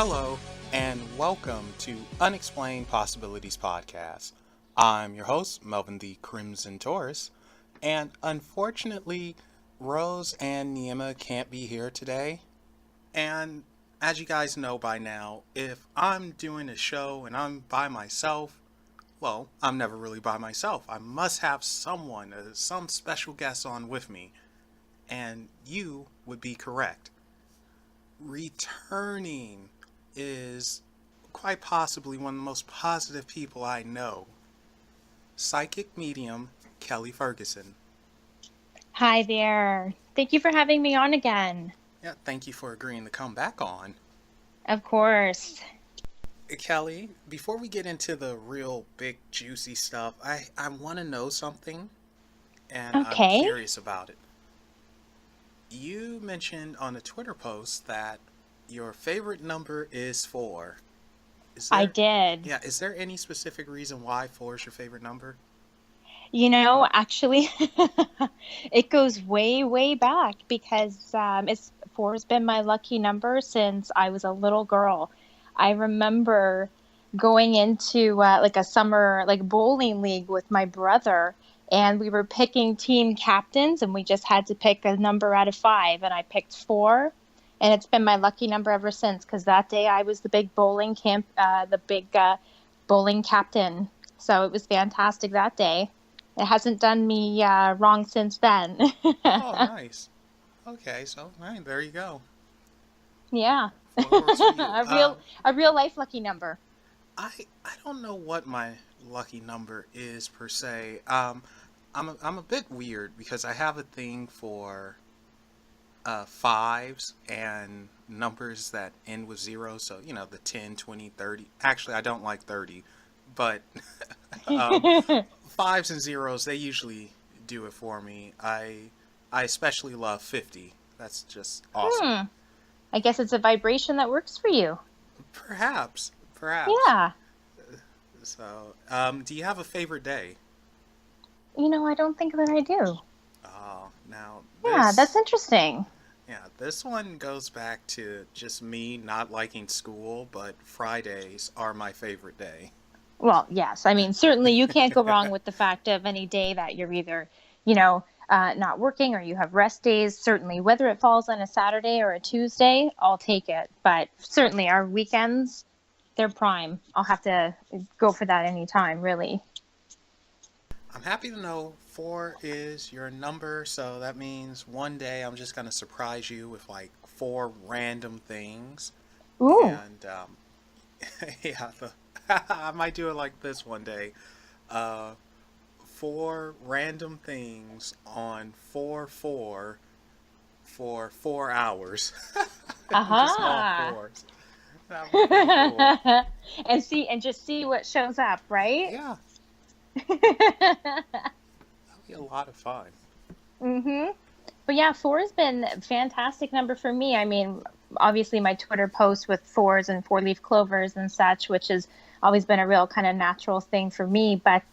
Hello, and welcome to Unexplained Possibilities Podcast. I'm your host, Melvin the Crimson Taurus, and unfortunately, Rose and Neima can't be here today. And as you guys know by now, if I'm doing a show and I'm by myself, well, I'm never really by myself. I must have someone, some special guest on with me. And you would be correct. Returning is quite possibly one of the most positive people I know. Psychic medium Kelly Ferguson. Hi there. Thank you for having me on again. Yeah, thank you for agreeing to come back on. Of course. Kelly, before we get into the real big juicy stuff, I want to know something, and I'm Okay. curious about it. You mentioned on a Twitter post that your favorite number is 4. I did. Is there any specific reason why 4 is your favorite number? Actually, it goes way, way back because it's 4 has been my lucky number since I was a little girl. I remember going into like a summer like bowling league with my brother, and we were picking team captains, and we just had to pick a number out of 5, and I picked 4, and it's been my lucky number ever since because that day I was the big bowling captain. So it was fantastic that day. It hasn't done me wrong since then. Oh, nice. Okay, so right, there you go. Yeah. 4 works for you. A real life lucky number. I don't know what my lucky number is per se. I'm a bit weird because I have a thing for fives and numbers that end with 0. So, the 10, 20, 30. Actually, I don't like 30, but fives and zeros, they usually do it for me. I especially love 50. That's just awesome. I guess it's a vibration that works for you. Perhaps. Yeah. So, do you have a favorite day? I don't think that I do. Oh, now Yeah, that's interesting. Yeah, this one goes back to just me not liking school, but Fridays are my favorite day. Well, yes. I mean, certainly you can't go wrong with the fact of any day that you're either, not working or you have rest days. Certainly, whether it falls on a Saturday or a Tuesday, I'll take it. But certainly our weekends, they're prime. I'll have to go for that anytime, really. I'm happy to know 4 is your number, so that means one day I'm just going to surprise you with like 4 random things. Ooh. And yeah, I might do it like this one day. 4 random things on 4/4 for 4 hours. Just all 4s. That would be pretty cool. And just see what shows up, right? Yeah, that'd be a lot of fun. But yeah, 4 has been a fantastic number for me. I mean, obviously my Twitter posts with 4s and 4-leaf clovers and such, which has always been a real kind of natural thing for me. But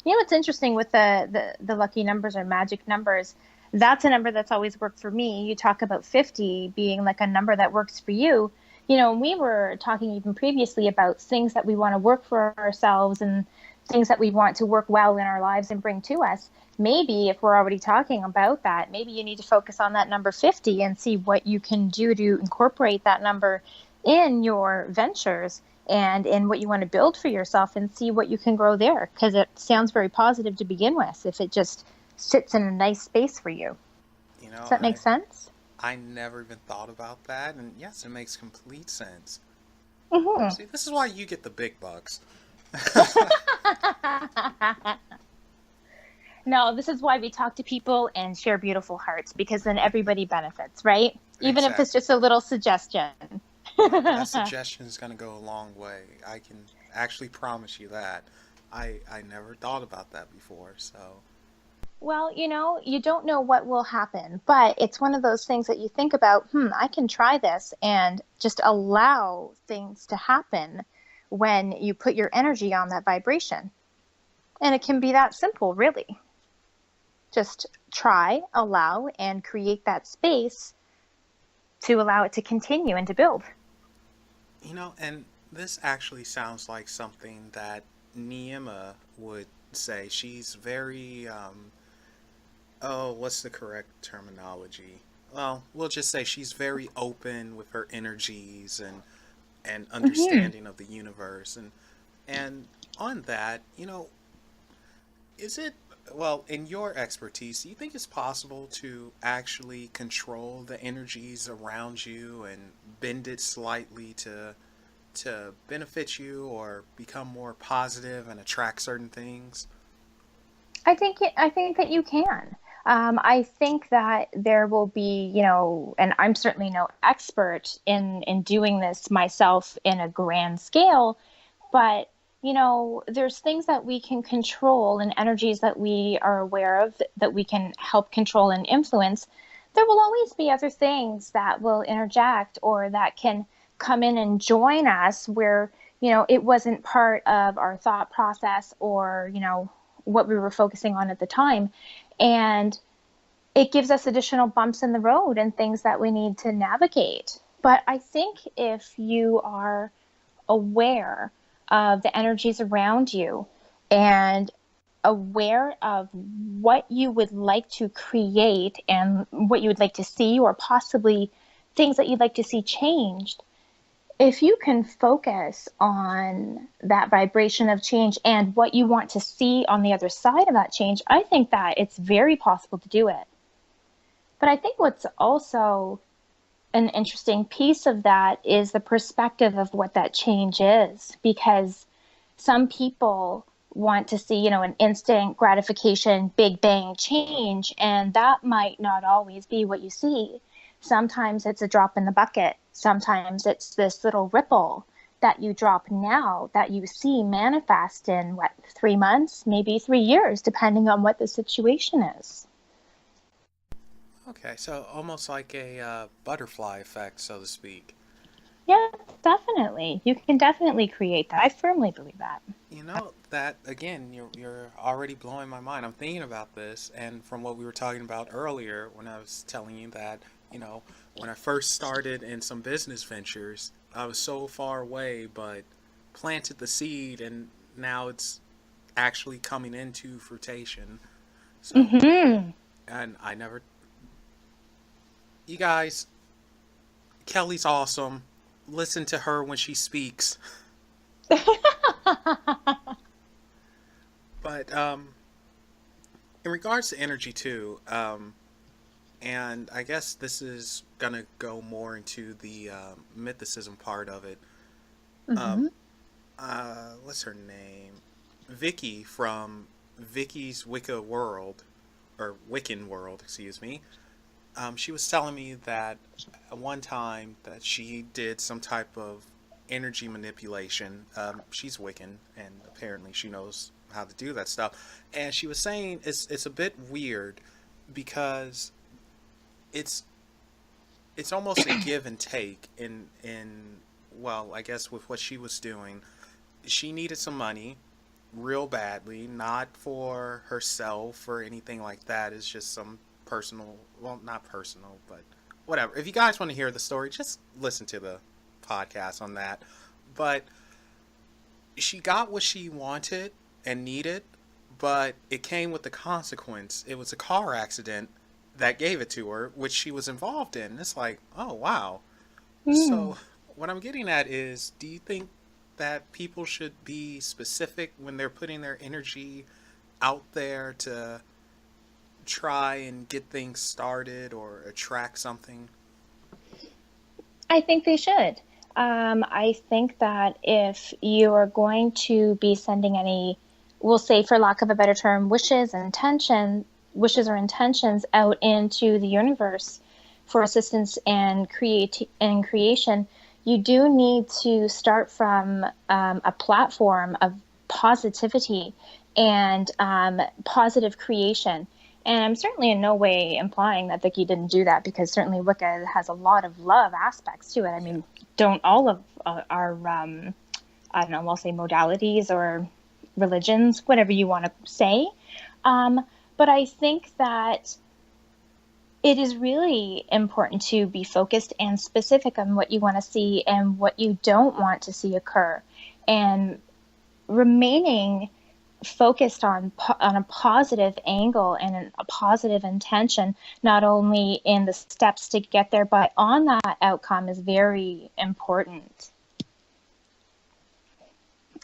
what's interesting with the lucky numbers or magic numbers, that's a number that's always worked for me. You talk about 50 being like a number that works for you. We were talking even previously about things that we want to work for ourselves and things that we want to work well in our lives and bring to us. Maybe if we're already talking about that, maybe you need to focus on that number 50 and see what you can do to incorporate that number in your ventures and in what you want to build for yourself and see what you can grow there, because it sounds very positive to begin with if it just sits in a nice space for you. Does that make sense? I never even thought about that, and yes, it makes complete sense. Mm-hmm. See, this is why you get the big bucks. No, this is why we talk to people and share beautiful hearts, because then everybody benefits, right? Even if it's just a little suggestion. That suggestion is going to go a long way. I can actually promise you that. I never thought about that before, so. Well, you don't know what will happen, but it's one of those things that you think about, I can try this, and just allow things to happen when you put your energy on that vibration. And it can be that simple, really. Just try, allow, and create that space to allow it to continue and to build. And this actually sounds like something that Neima would say. She's very, oh, what's the correct terminology? Well, we'll just say she's very open with her energies and Hmm. understanding of the universe. And on that, is it, well, in your expertise, do you think it's possible to actually control the energies around you and bend it slightly to benefit you or become more positive and attract certain things? I think that you can. I think that there will be, and I'm certainly no expert in doing this myself in a grand scale, but there's things that we can control and energies that we are aware of that we can help control and influence. There will always be other things that will interject or that can come in and join us where, it wasn't part of our thought process or, what we were focusing on at the time. And it gives us additional bumps in the road and things that we need to navigate. But I think if you are aware of the energies around you and aware of what you would like to create and what you would like to see, or possibly things that you'd like to see changed, if you can focus on that vibration of change and what you want to see on the other side of that change, I think that it's very possible to do it. But I think what's also an interesting piece of that is the perspective of what that change is, because some people want to see, an instant gratification, big bang change, and that might not always be what you see. Sometimes it's a drop in the bucket. Sometimes it's this little ripple that you drop now that you see manifest in 3 months, maybe 3 years, depending on what the situation is. Okay, so almost like a butterfly effect, so to speak. Yeah, definitely. You can definitely create that. I firmly believe that. That again, you're already blowing my mind. I'm thinking about this, and from what we were talking about earlier, when I was telling you that, when I first started in some business ventures, I was so far away, but planted the seed, and now it's actually coming into fruition. So, Hmm. and I never, you guys, Kelly's awesome. Listen to her when she speaks. But in regards to energy too, and I guess this is gonna go more into the mythicism part of it. Um, Hmm. what's her name? Vicky from Vicky's Wicca World, or Wiccan World, excuse me. She was telling me that at one time that she did some type of energy manipulation. She's Wiccan, and apparently she knows how to do that stuff. And she was saying it's a bit weird because it's it's almost a give and take in well, I guess with what she was doing, she needed some money real badly, not for herself or anything like that. It's just some personal, well, not personal, but whatever. If you guys want to hear the story, just listen to the podcast on that. But she got what she wanted and needed, but it came with the consequence. It was a car accident that gave it to her, which she was involved in. It's like, oh, wow. Mm. So, what I'm getting at is, do you think that people should be specific when they're putting their energy out there to try and get things started or attract something? I think they should. I think that if you are going to be sending any, we'll say for lack of a better term, wishes or intentions out into the universe for assistance and creation, you do need to start from a platform of positivity and positive creation. And I'm certainly in no way implying that Vicky didn't do that, because certainly Wicca has a lot of love aspects to it. I Yeah. mean, don't all of our, I don't know, I'll say modalities or religions, whatever you want to say. Um, but I think that It is really important to be focused and specific on what you want to see and what you don't want to see occur, and remaining focused on a positive angle and a positive intention, not only in the steps to get there, but on that outcome is very important.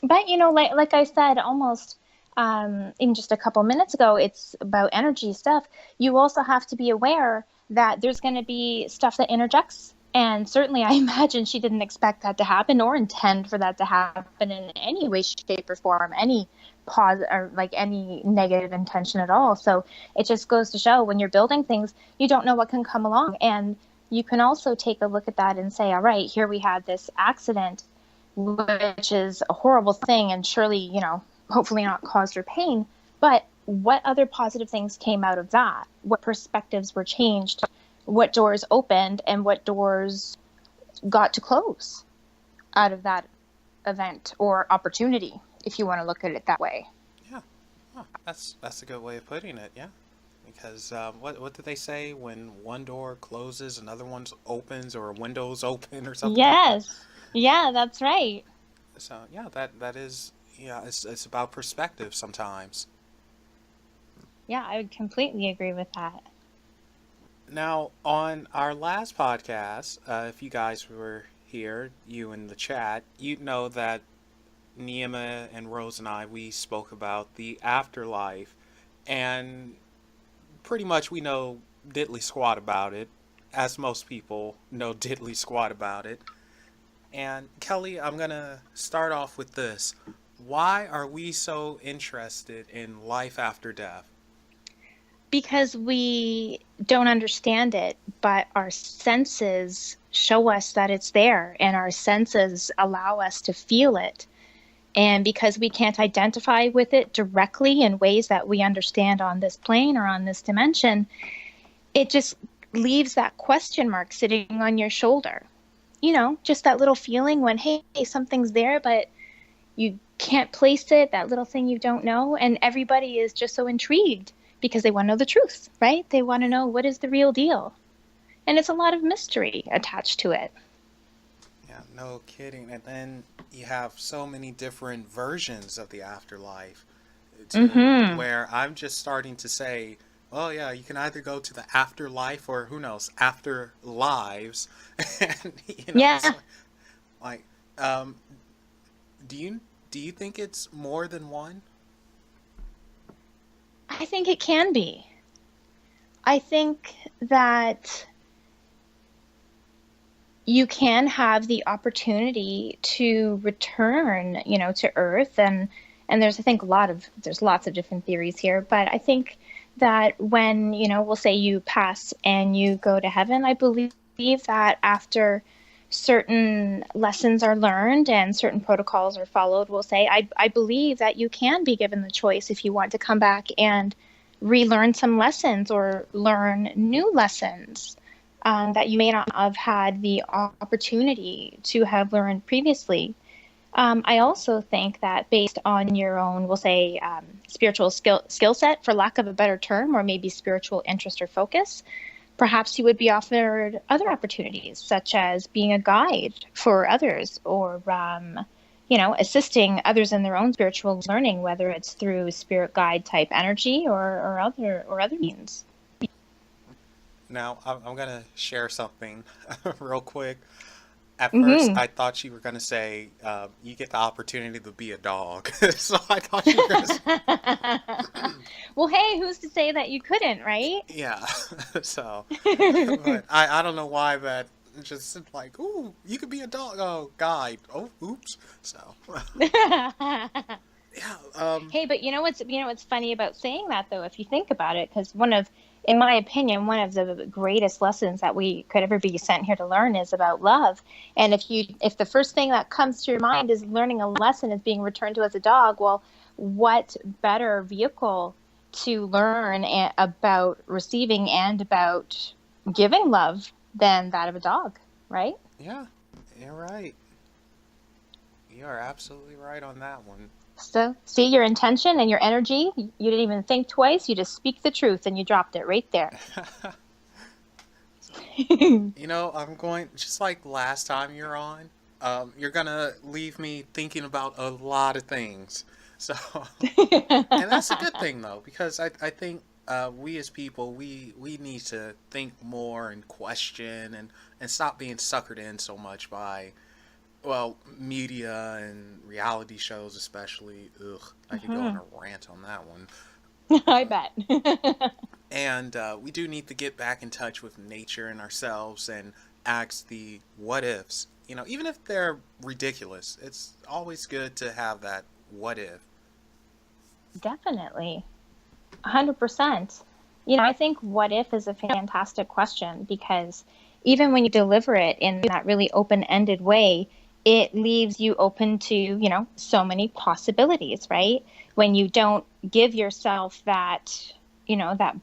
But like I said, almost in just a couple minutes ago, it's about energy stuff. You also have to be aware that there's going to be stuff that interjects. And certainly, I imagine she didn't expect that to happen or intend for that to happen in any way, shape, or form, any pause or like any negative intention at all. So it just goes to show when you're building things, you don't know what can come along. And you can also take a look at that and say, all right, here we had this accident, which is a horrible thing and surely, hopefully not caused her pain. But what other positive things came out of that? What perspectives were changed? What doors opened and what doors got to close out of that event or opportunity, if you want to look at it that way. Yeah, oh, that's a good way of putting it. Yeah, because what did they say when one door closes, another one opens, or a window's open, or something like that? Yes, yeah, that's right. So yeah, that is, yeah, it's about perspective sometimes. Yeah, I would completely agree with that. Now, on our last podcast, if you guys were here, you in the chat, you'd know that Neima and Rose and I, we spoke about the afterlife, and pretty much we know diddly squat about it, as most people know diddly squat about it. And Kelly, I'm gonna start off with this. Why are we so interested in life after death? Because we don't understand it, but our senses show us that it's there, and our senses allow us to feel it. And because we can't identify with it directly in ways that we understand on this plane or on this dimension, it just leaves that question mark sitting on your shoulder. Just that little feeling when, hey, something's there, but you can't place it, that little thing you don't know. And everybody is just so intrigued because they want to know the truth, right? They want to know what is the real deal. And it's a lot of mystery attached to it. Yeah, no kidding. And then you have so many different versions of the afterlife to Mm-hmm. where I'm just starting to say, well, yeah, you can either go to the afterlife or who knows, after lives. And it's Yeah, like, um, do you think it's more than one? I think it can be. I think that you can have the opportunity to return, to Earth, and there's I think there's lots of different theories here, but I think that when we'll say you pass and you go to heaven, I believe that after certain lessons are learned and certain protocols are followed, we'll say I believe that you can be given the choice if you want to come back and relearn some lessons or learn new lessons that you may not have had the opportunity to have learned previously. I also think that based on your own, we'll say, spiritual skill set, for lack of a better term, or maybe spiritual interest or focus, perhaps you would be offered other opportunities, such as being a guide for others, or assisting others in their own spiritual learning, whether it's through spirit guide type energy or other means. Now, I'm gonna share something real quick. At first, Hmm. I thought you were gonna say you get the opportunity to be a dog, so I thought you were gonna say, Well, hey, who's to say that you couldn't, right? yeah. So, but I don't know why that just like, ooh, you could be a dog. Oh, guide. Oh, oops. So, yeah. Hey, but you know what's funny about saying that though, if you think about it, because in my opinion, one of the greatest lessons that we could ever be sent here to learn is about love. And if the first thing that comes to your mind is learning a lesson is being returned to as a dog, well, what better vehicle to learn about receiving and about giving love than that of a dog, right? Yeah, you're right. You are absolutely right on that one. So, see your intention and your energy. You didn't even think twice. You just speak the truth and you dropped it right there. I'm going just like last time you're on. You're gonna leave me thinking about a lot of things. So, and that's a good thing though, because I think we as people we need to think more and question and stop being suckered in so much by media and reality shows especially. Ugh, I could go on Hmm. a rant on that one. I Uh, bet. and we do need to get back in touch with nature and ourselves and ask the what ifs. Even if they're ridiculous, it's always good to have that what if. Definitely. 100%. I think what if is a fantastic question because even when you deliver it in that really open-ended way, it leaves you open to, so many possibilities, right? When you don't give yourself that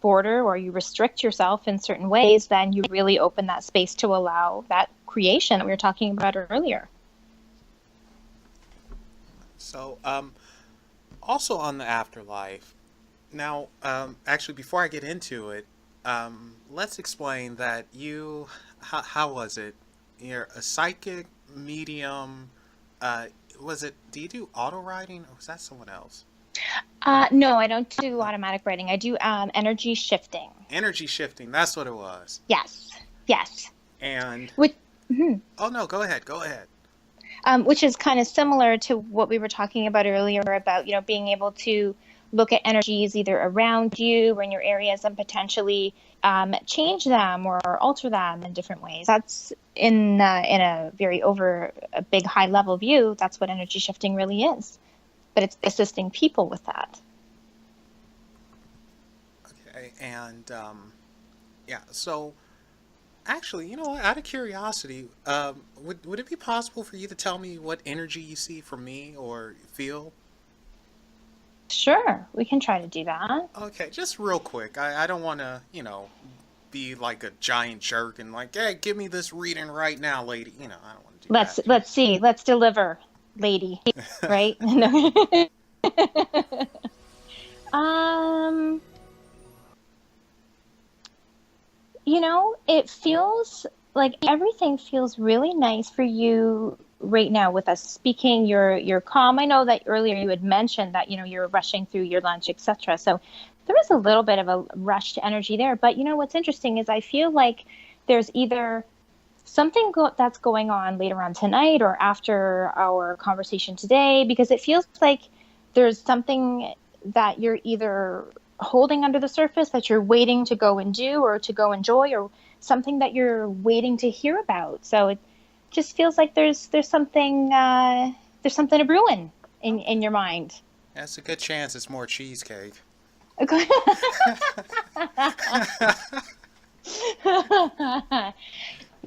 border or you restrict yourself in certain ways, then you really open that space to allow that creation that we were talking about earlier. So, also on the afterlife. Now, actually, before I get into it, let's explain that how was it? You're a psychic medium. Uh, was it? Do you do auto writing, or was that someone else? No, I don't do Uh, automatic writing. I do energy shifting. Energy shifting. That's what it was. Yes, yes. And Which, mhm. oh no, go ahead, go ahead. Which is kind of similar to what we were talking about earlier about, being able to look at energies either around you or in your areas and potentially change them or alter them in different ways. That's in a very over a big high level view. That's what energy shifting really is. But it's assisting people with that. Okay, and yeah. So actually, out of curiosity, would it be possible for you to tell me what energy you see from me or feel? Sure, we can try to do that. Okay, just real quick. I don't want to, be like a giant jerk and like, hey, give me this reading right now, lady. I don't want to do Let's that to let's see. Let's deliver, lady. you. Right? um, it feels like everything feels really nice for you right now with us speaking. You're calm. I know that earlier you had mentioned that, you're rushing through your lunch, etc. So there is a little bit of a rushed energy there. But what's interesting is I feel like there's either that's going on later on tonight or after our conversation today, because it feels like there's something that you're either holding under the surface that you're waiting to go and do or to go enjoy, or something that you're waiting to hear about. So it just feels like there's something to brewing in your mind. That's a good chance it's more cheesecake.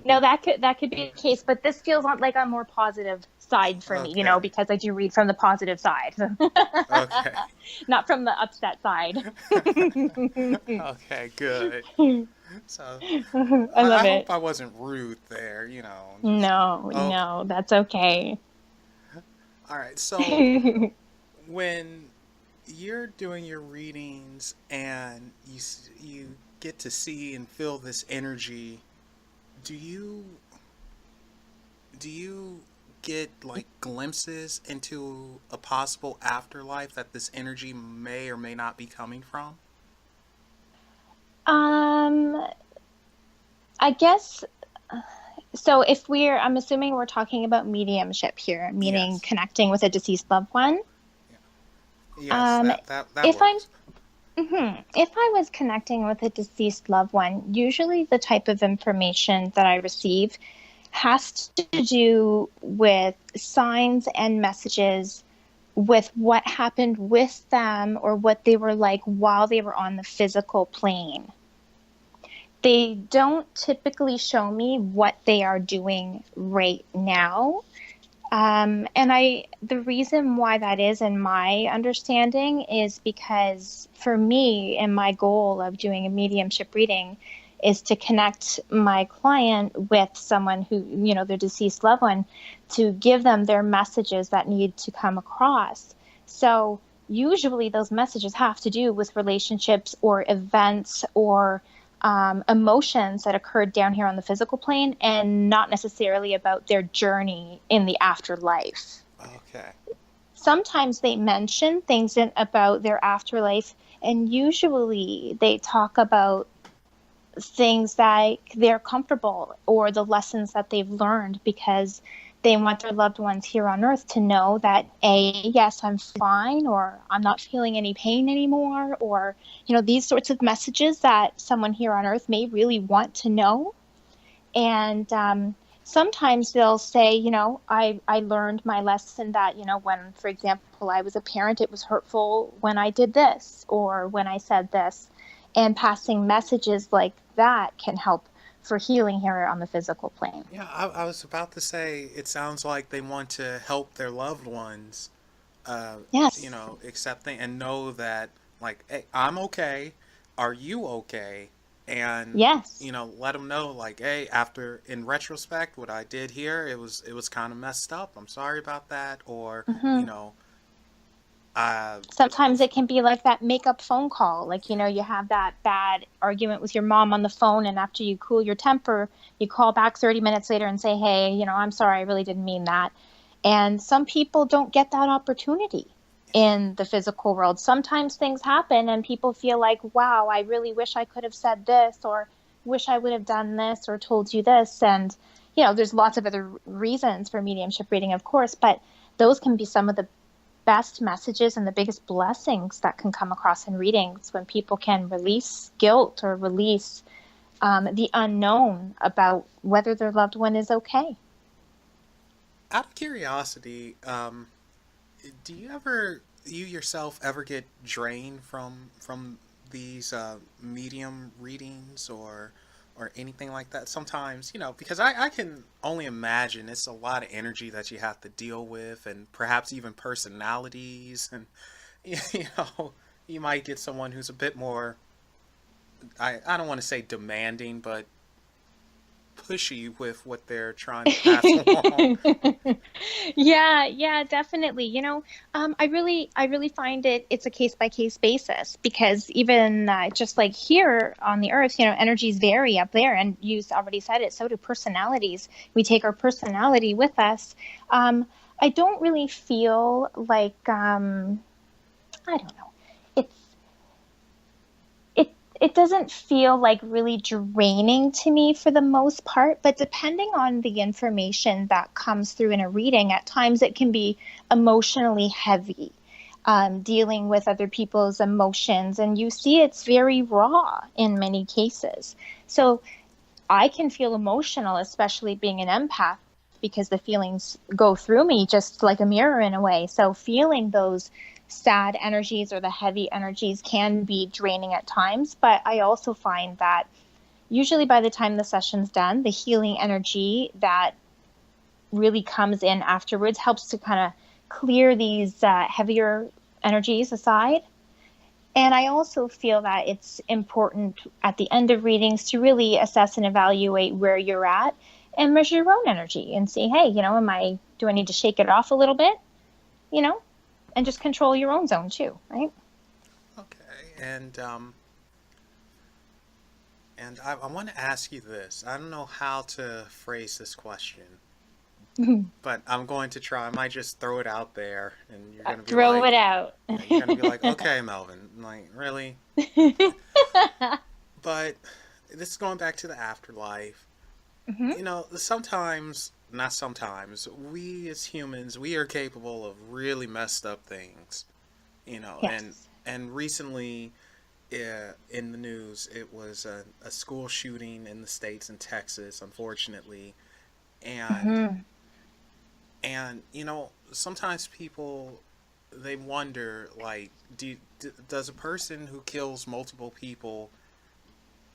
No, that could be the case, but this feels like a more positive side for me, Okay. because I do read from the positive side, Okay. not from the upset side. Okay, good. So, I I love hope it. I wasn't rude there, just No, okay. no, that's okay. All right. So, when you're doing your readings and you get to see and feel this energy, do you do you get like glimpses into a possible afterlife that this energy may or may not be coming from? um, I guess so. I'm assuming we're talking about mediumship here, meaning Yes. connecting with a deceased loved one. Yeah. Yes, Um, that if I'm works. If I was connecting with a deceased loved one, usually the type of information that I receive has to do with signs and messages with what happened with them or what they were like while they were on the physical plane. They don't typically show me what they are doing right now. The reason why that is, in my understanding, is because for me, and my goal of doing a mediumship reading is to connect my client with someone who, their deceased loved one, to give them their messages that need to come across. So usually those messages have to do with relationships or events or emotions that occurred down here on the physical plane and not necessarily about their journey in the afterlife. Okay. Sometimes they mention things about their afterlife, and usually they talk about things that they're comfortable or the lessons that they've learned because they want their loved ones here on earth to know that yes, I'm fine, or I'm not feeling any pain anymore, or these sorts of messages that someone here on earth may really want to know. And sometimes they'll say, I learned my lesson that, when, for example, I was a parent, it was hurtful when I did this or when I said this. And passing messages like that can help for healing here on the physical plane. Yeah, I was about to say it sounds like they want to help their loved ones, uh, Yes. accepting and know that, like, hey, I'm okay. Are you okay? And Yes. let them know, like, hey, after in retrospect, what I did here, it was kind of messed up. I'm sorry about that, or Hmm. uh, Sometimes it can be like that make-up phone call. Like, you have that bad argument with your mom on the phone, and after you cool your temper, you call back 30 minutes later and say, hey, I'm sorry, I really didn't mean that. And some people don't get that opportunity in the physical world. Sometimes things happen and people feel like, wow, I really wish I could have said this, or wish I would have done this or told you this. And, there's lots of other reasons for mediumship reading, of course, but those can be some of the best messages and the biggest blessings that can come across in readings when people can release guilt or release the unknown about whether their loved one is okay. out of curiosity, do you yourself ever get drained from these medium readings or anything like that? Sometimes, because I can only imagine it's a lot of energy that you have to deal with, and perhaps even personalities, and you know, you might get someone who's a bit more, I don't want to say demanding, but pushy with what they're trying to pass along. Yeah, yeah, definitely. I really find it's a case by case basis because even just like here on the earth, energies vary up there, and you already said it. So do personalities. We take our personality with us. I don't really feel like I don't know. It's it doesn't feel like really draining to me for the most part, but depending on the information that comes through in a reading, at times it can be emotionally heavy, dealing with other people's emotions. And you see it's very raw in many cases. So I can feel emotional, especially being an empath, because the feelings go through me just like a mirror in a way. So feeling those sad energies or the heavy energies can be draining at times. But I also find that usually by the time the session's done, the healing energy that really comes in afterwards helps to kind of clear these heavier energies aside. And I also feel that it's important at the end of readings to really assess and evaluate where you're at and measure your own energy and see, hey, do I need to shake it off a little bit? You know, and just control your own zone too, right? Okay, and I want to ask you this. I don't know how to phrase this question, but I'm going to try. I might just throw it out there, and you're gonna be Throw it like, out. yeah, you're gonna be like, okay, Melvin, like really. But this is going back to the afterlife. Hmm. Sometimes, not sometimes, we as humans, we are capable of really messed up things. You know, and Yes. and recently, in the news, it was a school shooting in the states in Texas, unfortunately, and Hmm. sometimes people they wonder like, does a person who kills multiple people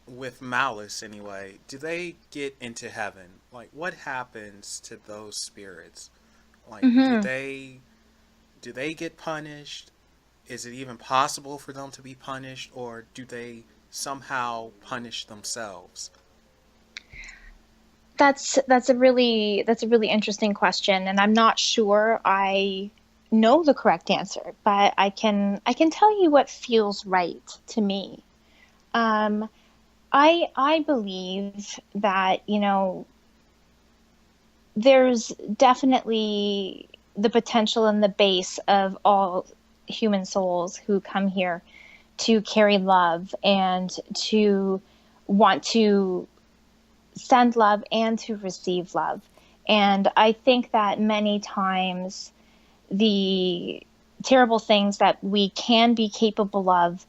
with malice anyway, do they get into heaven? Like, what happens to those spirits? Like, Hmm. do they get punished? Is it even possible for them to be punished, or do they somehow punish themselves? That's a really interesting question, and I'm not sure I know the correct answer, but I can tell you what feels right to me. Um, I believe that, there's definitely the potential in the base of all human souls who come here to carry love and to want to send love and to receive love. And I think that many times the terrible things that we can be capable of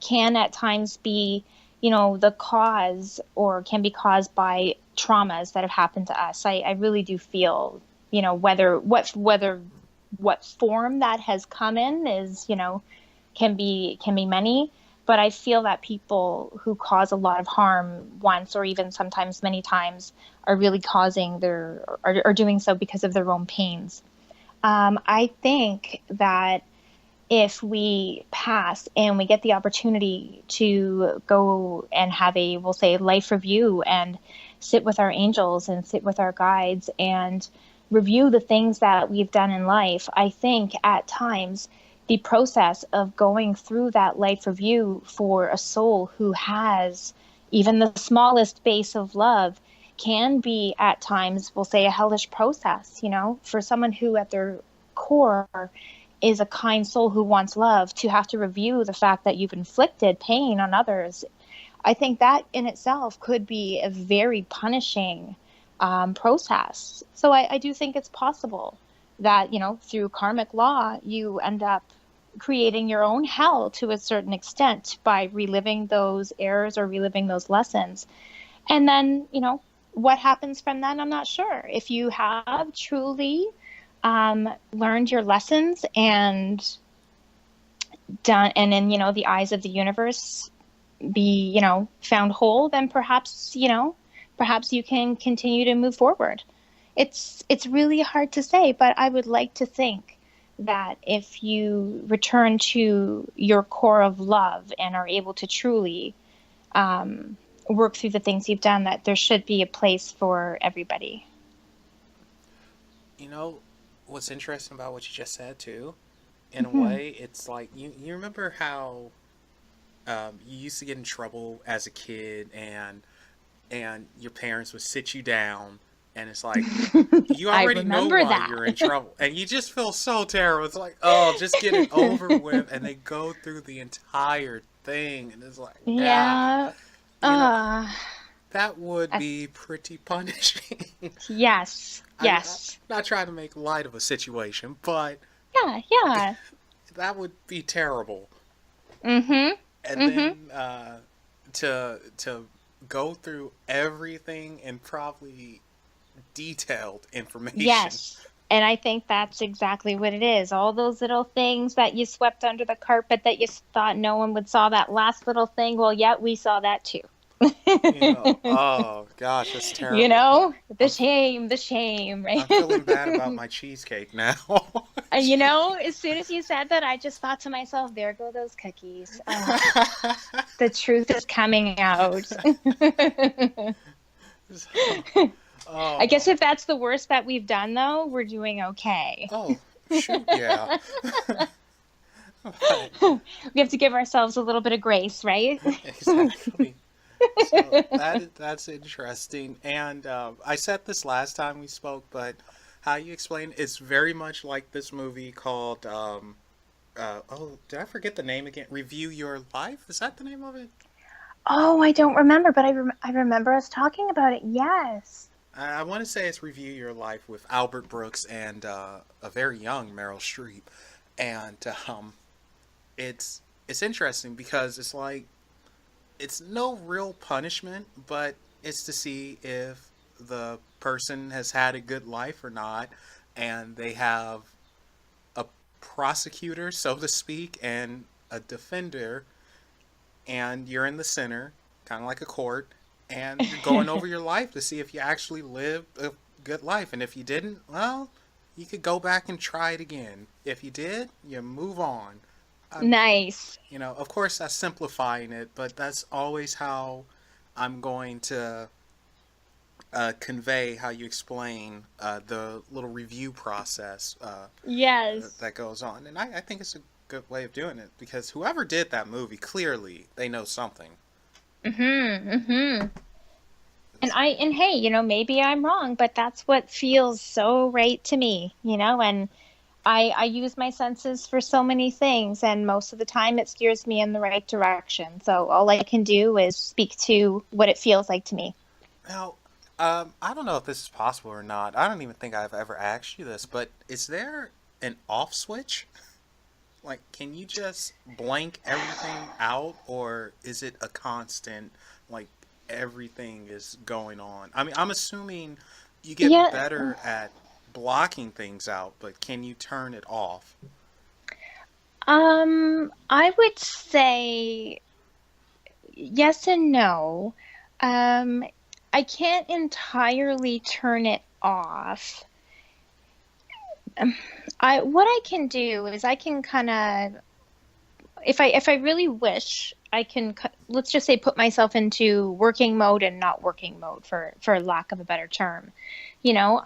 can at times be, the cause or can be caused by traumas that have happened to us. I really do feel, whether what form that has come in is, can be many. But I feel that people who cause a lot of harm once or even sometimes many times are really causing are doing so because of their own pains. I think that if we pass and we get the opportunity to go and have we'll say, life review and sit with our angels and sit with our guides and review the things that we've done in life, I think at times the process of going through that life review for a soul who has even the smallest base of love can be at times, we'll say, a hellish process, for someone who at their core is a kind soul who wants love, to have to review the fact that you've inflicted pain on others. I think that in itself could be a very punishing process. So I do think it's possible that, through karmic law, you end up creating your own hell to a certain extent by reliving those errors or reliving those lessons. And then, what happens from then, I'm not sure. If you have truly learned your lessons and done, and in, the eyes of the universe, be, found whole, then perhaps you can continue to move forward. It's really hard to say, but I would like to think that if you return to your core of love and are able to truly work through the things you've done, that there should be a place for everybody. You know, what's interesting about what you just said too, in a Mm-hmm. way, it's like you remember how you used to get in trouble as a kid, and your parents would sit you down, and it's like you I already know remember why that. you're in trouble, and you just feel so terrible. It's like, oh, just get it over with, and they go through the entire thing, and it's like, ah, Yeah. you know, Uh, that would I, be pretty punishing. yes. I'm Yes. not trying to make light of a situation, but Yeah. Yeah. that would be terrible. Mm-hmm. And Mm-hmm. then to go through everything and probably detailed information. Yes. And I think that's exactly what it is. All those little things that you swept under the carpet that you thought no one would saw, that last little thing. Well, yeah, we saw that too. Oh gosh, that's terrible. The I'm shame, the shame, right? I'm feeling bad about my cheesecake now. And as soon as you said that, I just thought to myself, there go those cookies. The truth is coming out. So, I oh, guess if that's the worst that we've done, though, we're doing okay. oh, shoot, yeah. But We have to give ourselves a little bit of grace, right? exactly. So that's interesting. And I said this last time we spoke, but how you explain it's very much like this movie called oh, did I forget the name again? Review Your Life? Is that the name of it? Oh, I don't remember, but I remember us talking about it. Yes. I want to say it's Review Your Life with Albert Brooks and a very young Meryl Streep, and it's interesting because it's like it's no real punishment, but it's to see if the person has had a good life or not, and they have a prosecutor, so to speak, and a defender, and you're in the center, kind of like a court, and you're going over your life to see if you actually lived a good life, and if you didn't, well, you could go back and try it again. If you did, you move on. I'm, Nice. of course, that's simplifying it, but that's always how I'm going to convey how you explain the little review process Yes. that goes on. And I think it's a good way of doing it because whoever did that movie, clearly they know something. Mm-hmm. Mm-hmm. And hey, maybe I'm wrong, but that's what feels so right to me, and I use my senses for so many things, and most of the time it steers me in the right direction. So all I can do is speak to what it feels like to me. Now, I don't know if this is possible or not. I don't even think I've ever asked you this, but is there an off switch? Like, can you just blank everything out, or is it a constant, like, everything is going on? I mean, I'm assuming you get Yeah, better at blocking things out, but can you turn it off? I would say yes and no. Um, I can't entirely turn it off. I what I can do is I can kind of if I really wish, I can let's just say put myself into working mode and not working mode for lack of a better term. You know,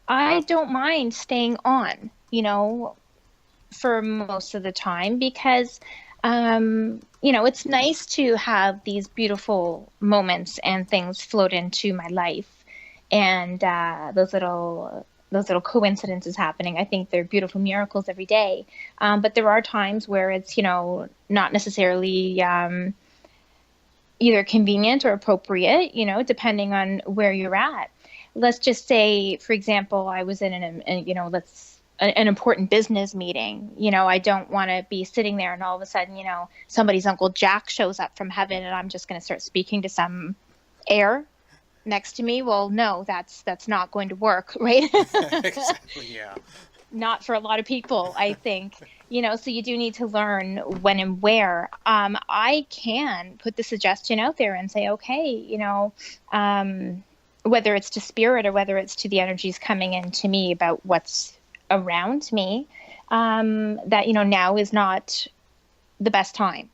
I don't mind staying on, for most of the time because it's nice to have these beautiful moments and things float into my life, and those little coincidences happening. I think they're beautiful miracles every day. But there are times where it's not necessarily either convenient or appropriate, depending on where you're at. Let's just say, for example, I was in an important business meeting. I don't want to be sitting there and all of a sudden, somebody's Uncle Jack shows up from heaven and I'm just going to start speaking to some air next to me. Well, no, that's not going to work, right? Exactly, yeah. Not for a lot of people, I think. So you do need to learn when and where. I can put the suggestion out there and say, okay, whether it's to spirit or whether it's to the energies coming into me about what's around me, that, now is not the best time,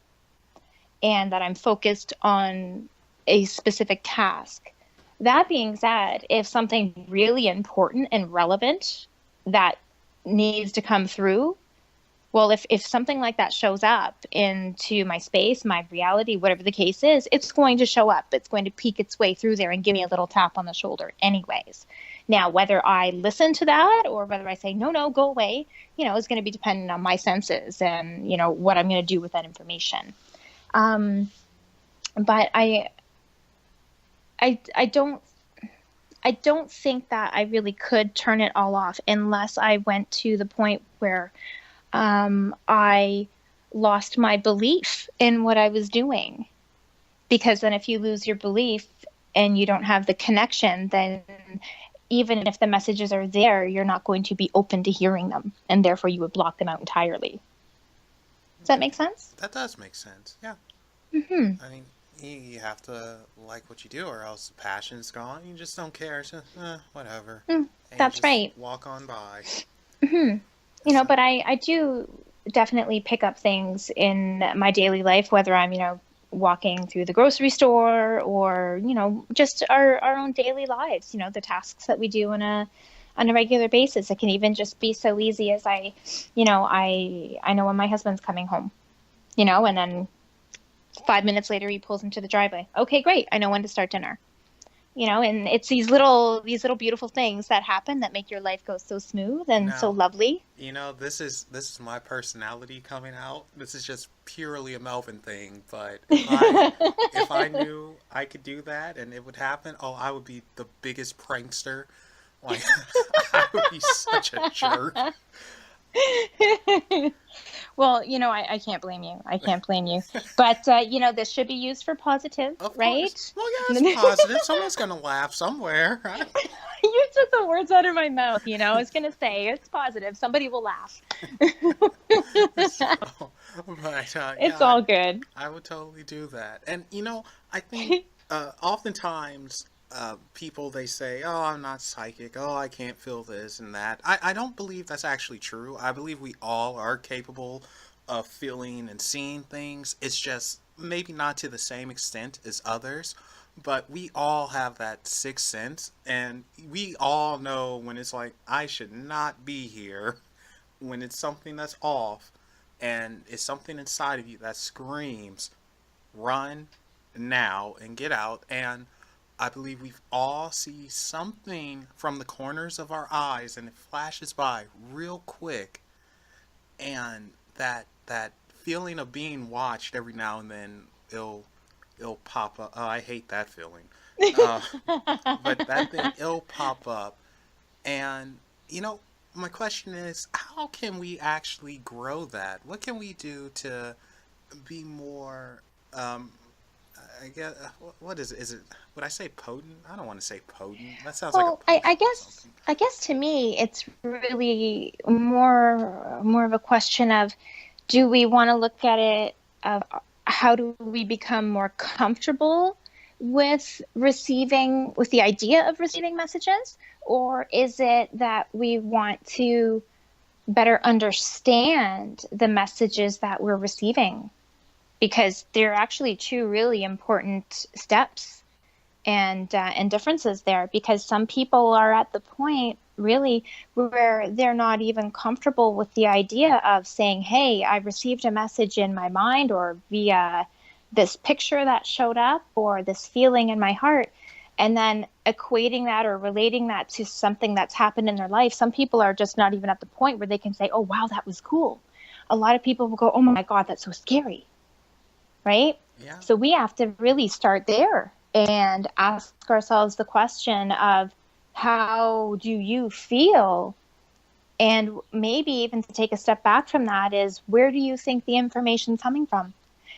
and that I'm focused on a specific task. That being said, if something really important and relevant that needs to come through, well, if something like that shows up into my space, my reality, whatever the case is, it's going to show up. It's going to peek its way through there and give me a little tap on the shoulder, anyways. Now, whether I listen to that or whether I say, no, no, go away, is going to be dependent on my senses and, what I'm going to do with that information. Um, but I don't think that I really could turn it all off unless I went to the point where I lost my belief in what I was doing. Because then, if you lose your belief and you don't have the connection, then even if the messages are there, you're not going to be open to hearing them, and therefore you would block them out entirely. Does that make sense? That does make sense, yeah. Mm-hmm. I mean, you have to like what you do, or else the passion's gone. You just don't care. So, whatever. And you That's just right. walk on by. Mm-hmm. So, But I do definitely pick up things in my daily life, whether I'm, walking through the grocery store or, just our own daily lives, the tasks that we do on a regular basis. It can even just be so easy as I know when my husband's coming home, and then 5 minutes later he pulls into the driveway. Okay, great. I know when to start dinner. And it's these little beautiful things that happen that make your life go so smooth and so now, lovely. this is my personality coming out. This is just purely a Melvin thing. But if I knew I could do that and it would happen, oh, I would be the biggest prankster. Like, I would be such a jerk. Well, I can't blame you. I can't blame you. But, this should be used for positive, Of course. right? Well, yeah, it's positive. Someone's gonna laugh somewhere, right? You took the words out of my mouth, I was going to say it's positive. Somebody will laugh. So, but yeah, It's all good. I would totally do that. And I think oftentimes people they say, "Oh, I'm not psychic. Oh, I can't feel this and that." I don't believe that's actually true. I believe we all are capable of feeling and seeing things. It's just maybe not to the same extent as others. But we all have that sixth sense, and we all know when it's like, I should not be here, when it's something that's off, and it's something inside of you that screams, run, now and get out, and I believe we've all see something from the corners of our eyes, and it flashes by real quick, and that feeling of being watched every now and then, it'll pop up. Oh, I hate that feeling. Uh, but that thing, it'll pop up, and you know, my question is, how can we actually grow that? What can we do to be more? Um, I guess what is it? Is it? Would I say potent? I don't want to say potent. That sounds like a Well, I potion or guess something. I guess to me it's really more of a question of, do we want to look at it of how do we become more comfortable with the idea of receiving messages, or is it that we want to better understand the messages that we're receiving, because they're actually two really important steps and differences there, because some people are at the point really where they're not even comfortable with the idea of saying, hey, I received a message in my mind or via this picture that showed up or this feeling in my heart, and then equating that or relating that to something that's happened in their life. Some people are just not even at the point where they can say, oh wow, that was cool. A lot of people will go, oh my god, that's so scary, right? Yeah. So we have to really start there and ask ourselves the question of, how do you feel? And maybe even to take a step back from that is, where do you think the information's coming from?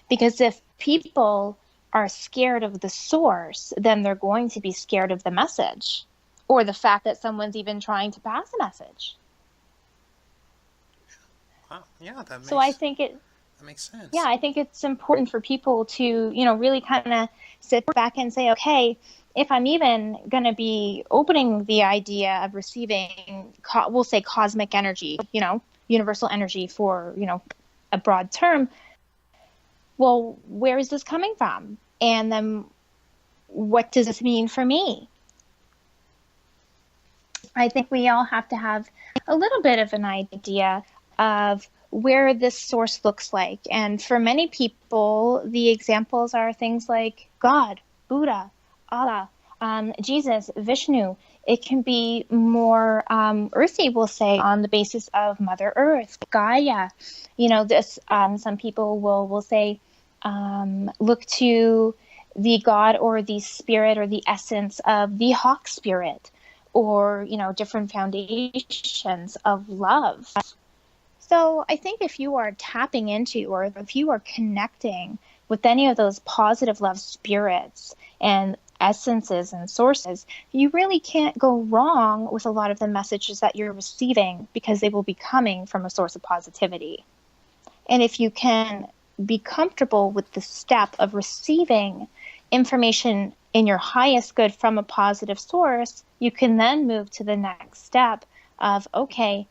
Because if people are scared of the source, then they're going to be scared of the message or the fact that someone's even trying to pass a message. Wow. Yeah, So I think that makes sense. I think it's important for people to, really kind of sit back and say, okay, if I'm even going to be opening the idea of receiving, we'll say cosmic energy, universal energy for, a broad term, well, where is this coming from? And then what does this mean for me? I think we all have to have a little bit of an idea of where this source looks like. And for many people, the examples are things like God, Buddha, Allah, Jesus, Vishnu. It can be more earthy, we'll say, on the basis of Mother Earth, Gaia. This. Some people will say, look to the God or the spirit or the essence of the hawk spirit, or different foundations of love. So I think if you are tapping into, or if you are connecting with any of those positive love spirits and essences and sources, you really can't go wrong with a lot of the messages that you're receiving, because they will be coming from a source of positivity. And if you can be comfortable with the step of receiving information in your highest good from a positive source, you can then move to the next step of, okay,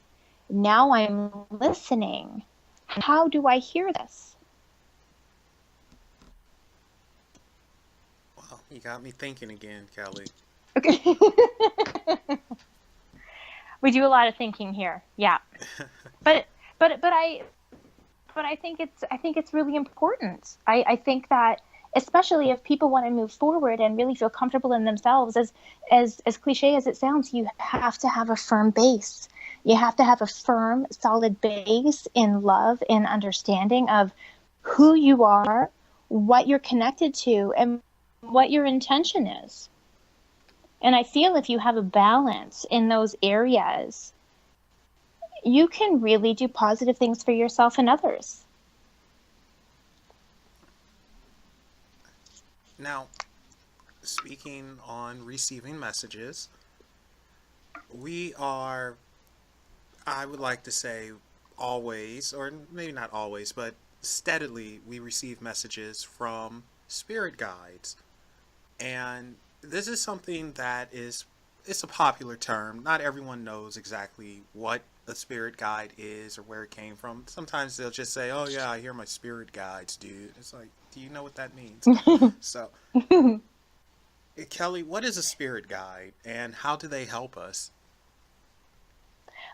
now I'm listening. How do I hear this? Well, you got me thinking again, Kelly. Okay. We do a lot of thinking here. Yeah. But but but I but I think it's really important. I think that, especially if people want to move forward and really feel comfortable in themselves, as cliche as it sounds, you have to have a firm base. You have to have a firm, solid base in love and understanding of who you are, what you're connected to, and what your intention is. And I feel if you have a balance in those areas, you can really do positive things for yourself and others. Now, speaking on receiving messages, we are, I would like to say, always, or maybe not always, but steadily, we receive messages from spirit guides. And this is something that is, it's a popular term. Not everyone knows exactly what a spirit guide is or where it came from. Sometimes they'll just say, "Oh yeah, I hear my spirit guides, dude." It's like, do you know what that means? So, Kelly, what is a spirit guide and how do they help us?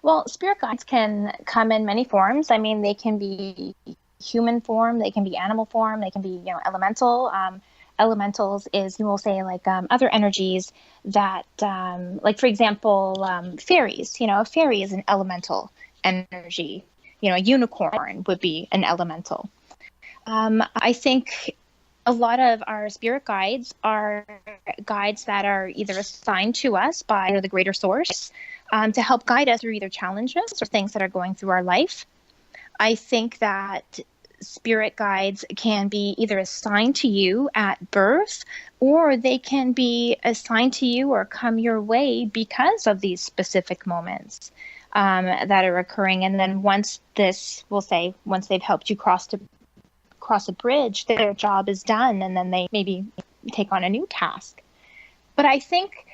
Well, spirit guides can come in many forms. I mean, they can be human form, they can be animal form, they can be, elemental. elementals is, you will say, like other energies that, like, for example, fairies. A fairy is an elemental energy. A unicorn would be an elemental. I think a lot of our spirit guides are guides that are either assigned to us by the greater source, to help guide us through either challenges or things that are going through our life. I think that spirit guides can be either assigned to you at birth, or they can be assigned to you or come your way because of these specific moments that are occurring. And then once they've helped you cross a bridge, their job is done, and then they maybe take on a new task. But I think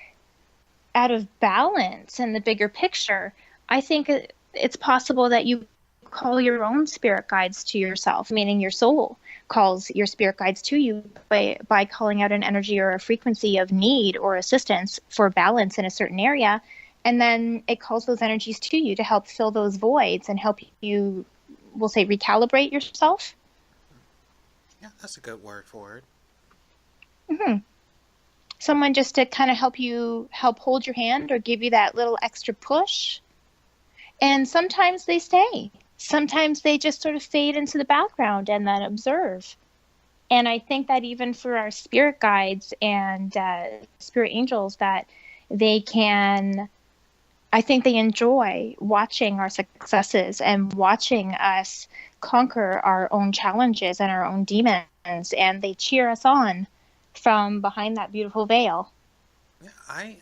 out of balance in the bigger picture, I think it's possible that you call your own spirit guides to yourself, meaning your soul calls your spirit guides to you by calling out an energy or a frequency of need or assistance for balance in a certain area. And then it calls those energies to you to help fill those voids and help you, we'll say, recalibrate yourself. Yeah, that's a good word for it. Mm-hmm. Someone just to kind of help hold your hand or give you that little extra push. And sometimes they stay. Sometimes they just sort of fade into the background and then observe. And I think that even for our spirit guides and spirit angels, that I think they enjoy watching our successes and watching us conquer our own challenges and our own demons, and they cheer us on from behind that beautiful veil. Yeah, I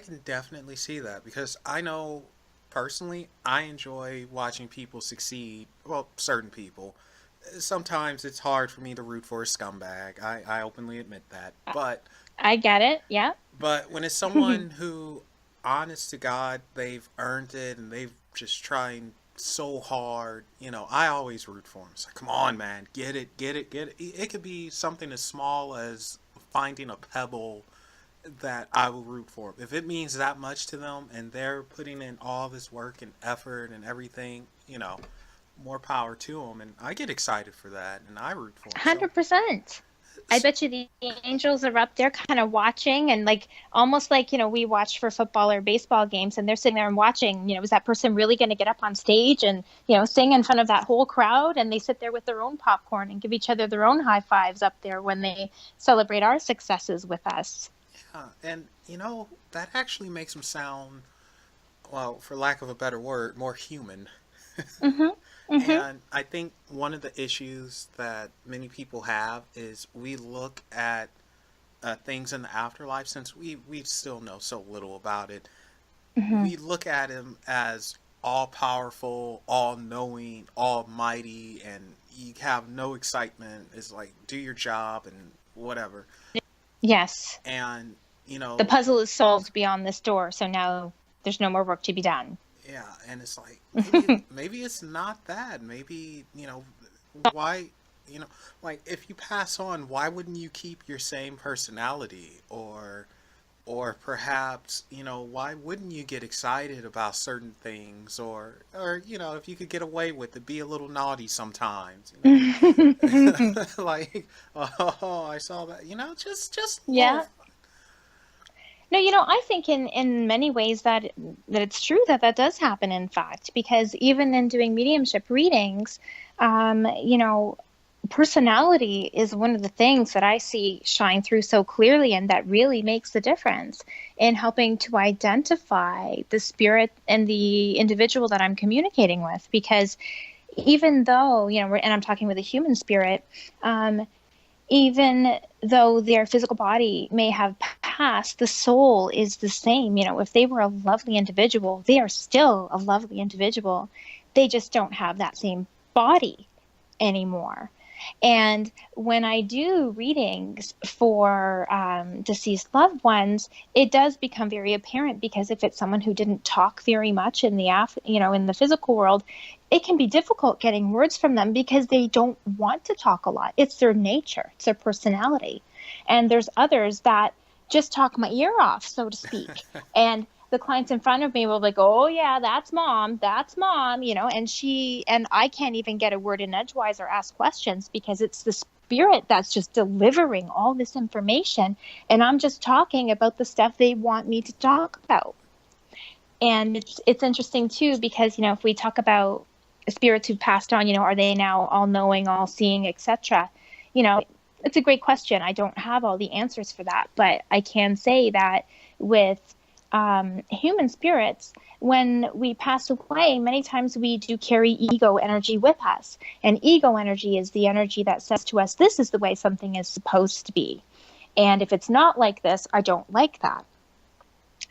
can definitely see that, because I know personally I enjoy watching people succeed. Well, certain people. Sometimes it's hard for me to root for a scumbag. I openly admit that. I get it. Yeah. But when it's someone who, honest to God, they've earned it and they've just trying so hard, I always root for them. It's like, come on, man, get it, get it, get it. It could be something as small as finding a pebble that I will root for. If it means that much to them and they're putting in all this work and effort and everything, more power to them. And I get excited for that, and I root for them. 100%. I bet you the angels are up there kind of watching, and like almost like, we watch for football or baseball games, and they're sitting there and watching, is that person really going to get up on stage and, sing in front of that whole crowd? And they sit there with their own popcorn and give each other their own high fives up there when they celebrate our successes with us. Yeah, and that actually makes them sound, well, for lack of a better word, more human. Mm-hmm. Mm-hmm. And I think one of the issues that many people have is we look at things in the afterlife, since we still know so little about it. Mm-hmm. We look at him as all powerful, all knowing, almighty, and you have no excitement. It's like, do your job and whatever. Yes. And the puzzle is solved beyond this door, so now there's no more work to be done. Yeah, and it's like, maybe it's not that. Maybe, why, like, if you pass on, why wouldn't you keep your same personality? Or perhaps, why wouldn't you get excited about certain things? Or if you could get away with it, be a little naughty sometimes. Like, oh, I saw that. Just yeah. No, I think in many ways that it's true that does happen, in fact, because even in doing mediumship readings, personality is one of the things that I see shine through so clearly, and that really makes the difference in helping to identify the spirit and the individual that I'm communicating with. Because even though, and I'm talking with a human spirit, even though their physical body may have passed, the soul is the same. If they were a lovely individual, they are still a lovely individual. They just don't have that same body anymore. And when I do readings for deceased loved ones, it does become very apparent, because if it's someone who didn't talk very much in the in the physical world, it can be difficult getting words from them because they don't want to talk a lot. It's their nature, it's their personality. And there's others that just talk my ear off, so to speak. And the clients in front of me will be like, oh yeah, that's mom, and I can't even get a word in edgewise or ask questions, because it's spirit that's just delivering all this information, and I'm just talking about the stuff they want me to talk about. And it's interesting too, because, if we talk about spirits who've passed on, are they now all knowing, all seeing, etc.? It's a great question. I don't have all the answers for that, but I can say that with human spirits, when we pass away, many times we do carry ego energy with us. And ego energy is the energy that says to us, this is the way something is supposed to be. And if it's not like this, I don't like that.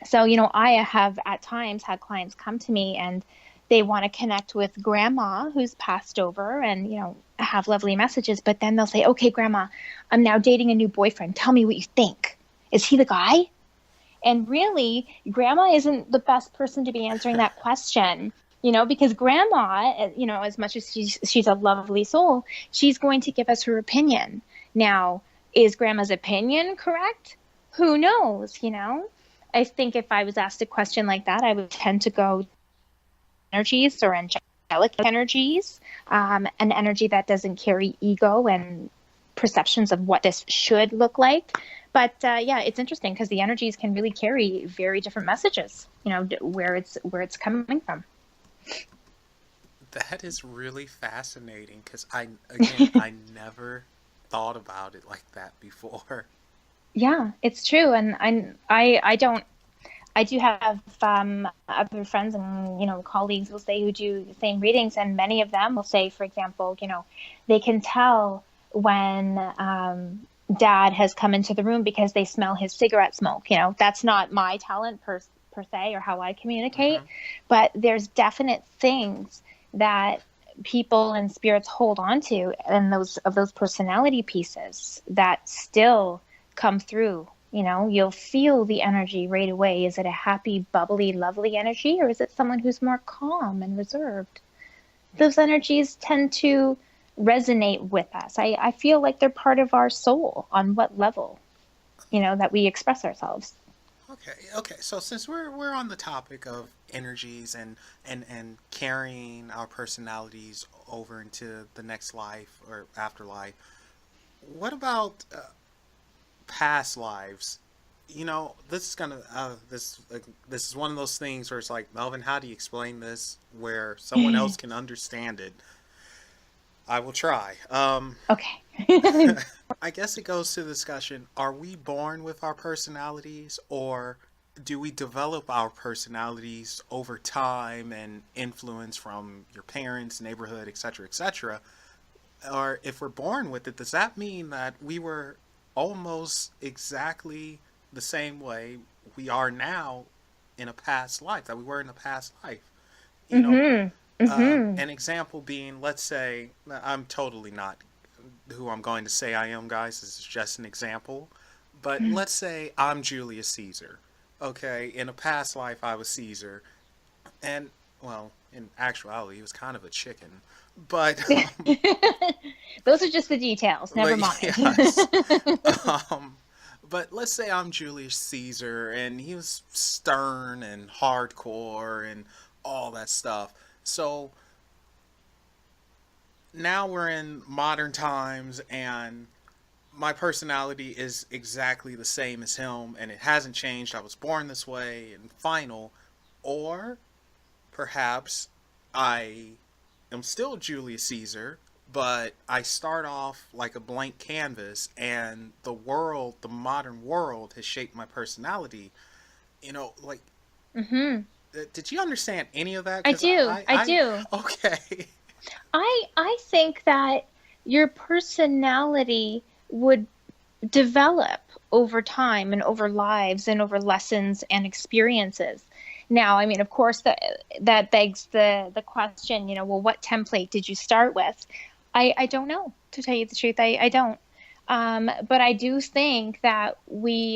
So, I have at times had clients come to me and they want to connect with grandma who's passed over and, have lovely messages. But then they'll say, okay, grandma, I'm now dating a new boyfriend. Tell me what you think. Is he the guy? And really, grandma isn't the best person to be answering that question, because grandma, as much as she's a lovely soul, she's going to give us her opinion. Now, is grandma's opinion correct? Who knows, I think if I was asked a question like that, I would tend to go energies or angelic energies, an energy that doesn't carry ego and perceptions of what this should look like. But it's interesting because the energies can really carry very different messages, where it's coming from. That is really fascinating because I never thought about it like that before. Yeah, it's true. And I do have other friends and, colleagues will say who do the same readings, and many of them will say, for example, they can tell when dad has come into the room because they smell his cigarette smoke. That's not my talent per se or how I communicate, Mm-hmm. but there's definite things that people and spirits hold on to, and those personality pieces that still come through. You'll feel the energy right away. Is it a happy, bubbly, lovely energy, or is it someone who's more calm and reserved? Those energies tend to resonate with us. I feel like they're part of our soul on what level, that we express ourselves. Okay. So since we're on the topic of energies and carrying our personalities over into the next life or afterlife, what about past lives? This is gonna this is one of those things where it's like, Melvin, how do you explain this where someone else can understand it? I will try. Okay. I guess it goes to the discussion: are we born with our personalities, or do we develop our personalities over time and influence from your parents, neighborhood, etc., etc.? Or if we're born with it, does that mean that we were almost exactly the same way we are now in a past life, that we were in a past life? You know, Mm-hmm. Mm-hmm. an example being, let's say, I'm totally not who I'm going to say I am, guys. This is just an example. But let's say I'm Julius Caesar. Okay, in a past life I was Caesar, and well, in actuality, he was kind of a chicken. But Those are just the details. Never but mind. yes, um, but let's say I'm Julius Caesar, and he was stern and hardcore and all that stuff. So now we're in modern times, and my personality is exactly the same as him, and it hasn't changed. I was born this way, and final. Or perhaps I am still Julius Caesar, but I start off like a blank canvas, and the world, the modern world, has shaped my personality. Like, Mm-hmm. did you understand any of that? I Because do. I do. okay. I think that your personality would develop over time and over lives and over lessons and experiences. Now, I mean, of course, that begs the question, well, what template did you start with? I don't know, to tell you the truth. I don't. But I do think that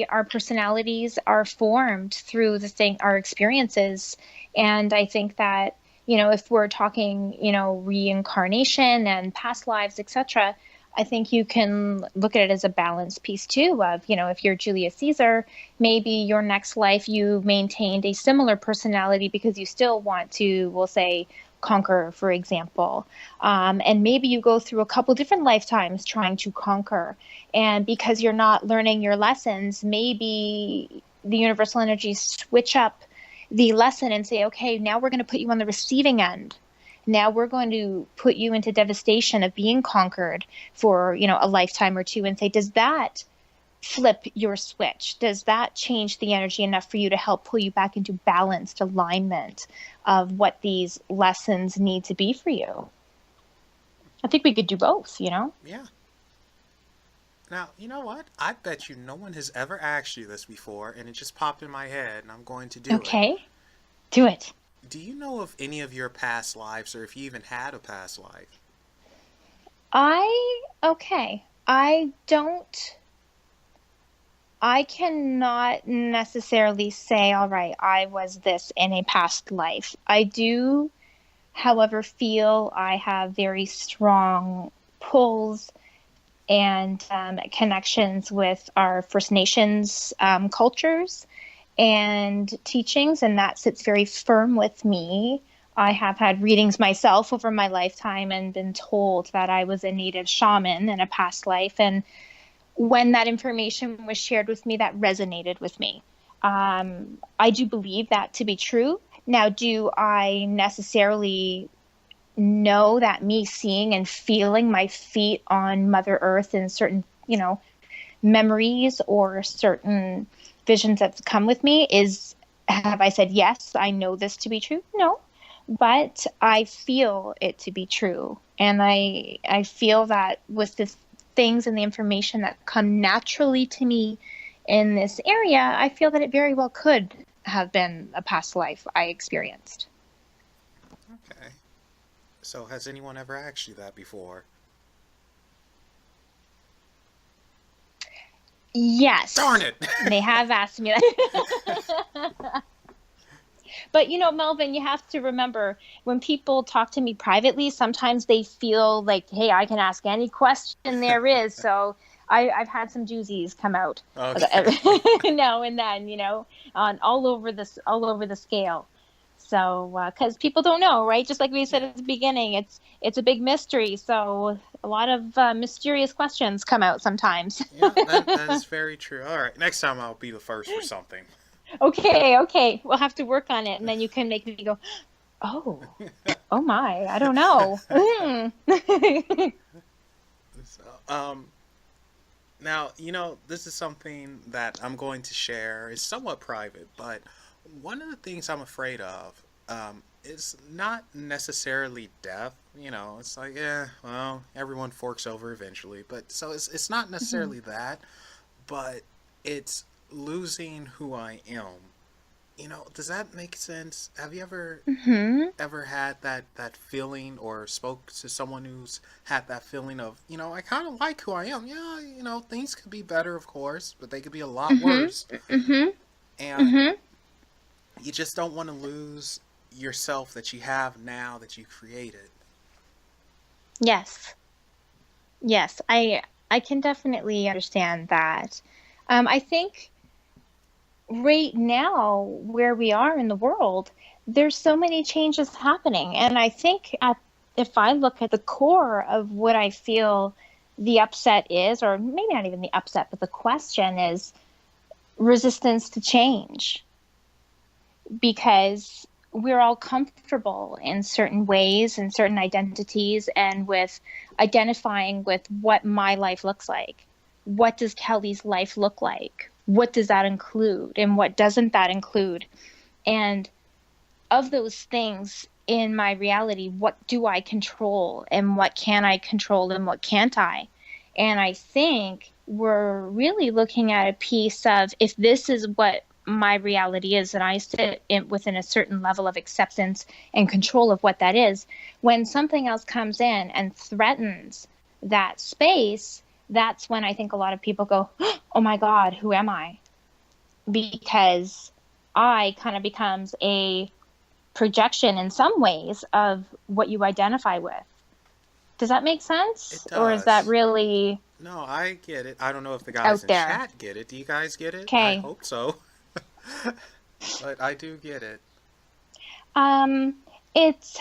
our personalities are formed through our experiences. And I think that, if we're talking, reincarnation and past lives, etc., I think you can look at it as a balance piece too of, if you're Julius Caesar, maybe your next life you maintained a similar personality because you still want to, we'll say, conquer, for example. And maybe you go through a couple different lifetimes trying to conquer. And because you're not learning your lessons, maybe the universal energies switch up the lesson and say, okay, now we're going to put you on the receiving end. Now we're going to put you into devastation of being conquered for, a lifetime or two, and say, does that flip your switch? Does that change the energy enough for you to help pull you back into balanced alignment of what these lessons need to be for you? I think we could do both, Yeah. Now, you know what? I bet you no one has ever asked you this before, and it just popped in my head, and I'm going to do it. Okay, do it. Do you know of any of your past lives, or if you even had a past life? Okay. I cannot necessarily say, all right, I was this in a past life. I do, however, feel I have very strong pulls and connections with our First Nations cultures and teachings, and that sits very firm with me. I have had readings myself over my lifetime and been told that I was a native shaman in a past life. And when that information was shared with me, that resonated with me. I do believe that to be true. Now, do I necessarily know that me seeing and feeling my feet on Mother Earth in certain, memories or certain visions that's come with me have I said, yes, I know this to be true? No, but I feel it to be true. And I feel that with the things and the information that come naturally to me in this area, I feel that it very well could have been a past life I experienced. Okay. So, has anyone ever asked you that before? Yes. Darn it! They have asked me that. But, Melvin, you have to remember when people talk to me privately, sometimes they feel like, hey, I can ask any question there is. So I've had some doozies come out Okay. now and then, on all over the scale. So, because people don't know, right? Just like we said Yeah. at the beginning, it's a big mystery. So a lot of mysterious questions come out sometimes. Yeah, that is very true. All right, next time I'll be the first for something. Okay. We'll have to work on it, and then you can make me go, oh, oh my, I don't know. So, now, this is something that I'm going to share. It's somewhat private, but one of the things I'm afraid of is not necessarily death. It's like, yeah, well, everyone forks over eventually. But so it's not Mhm. necessarily that, but it's losing who I am. Does that make sense? Have you Mhm. ever had that feeling or spoke to someone who's had that feeling of, I kind of like who I am. Yeah, things could be better, of course, but they could be a lot Mhm. worse. Mhm. And Mhm. you just don't want to lose yourself that you have now that you created. Yes. Yes. I can definitely understand that. I think right now where we are in the world, there's so many changes happening, and I think if I look at the core of what I feel the upset is, or maybe not even the upset, but the question is resistance to change, because we're all comfortable in certain ways and certain identities and with identifying with what my life looks like. What does Kelly's life look like? What does that include? And what doesn't that include? And of those things in my reality, what do I control and what can I control and what can't I? And I think we're really looking at a piece of, if this is what my reality is and I sit within a certain level of acceptance and control of what that is, when something else comes in and threatens that space, that's when I think a lot of people go, oh my God, who am I? Because I kind of becomes a projection in some ways of what you identify with. Does that make It sense? Or is that does. really No, I get it. I don't know if the guys out in there? chat get it. Do you guys get it? I Okay. hope so. But I do get it. Um, it's,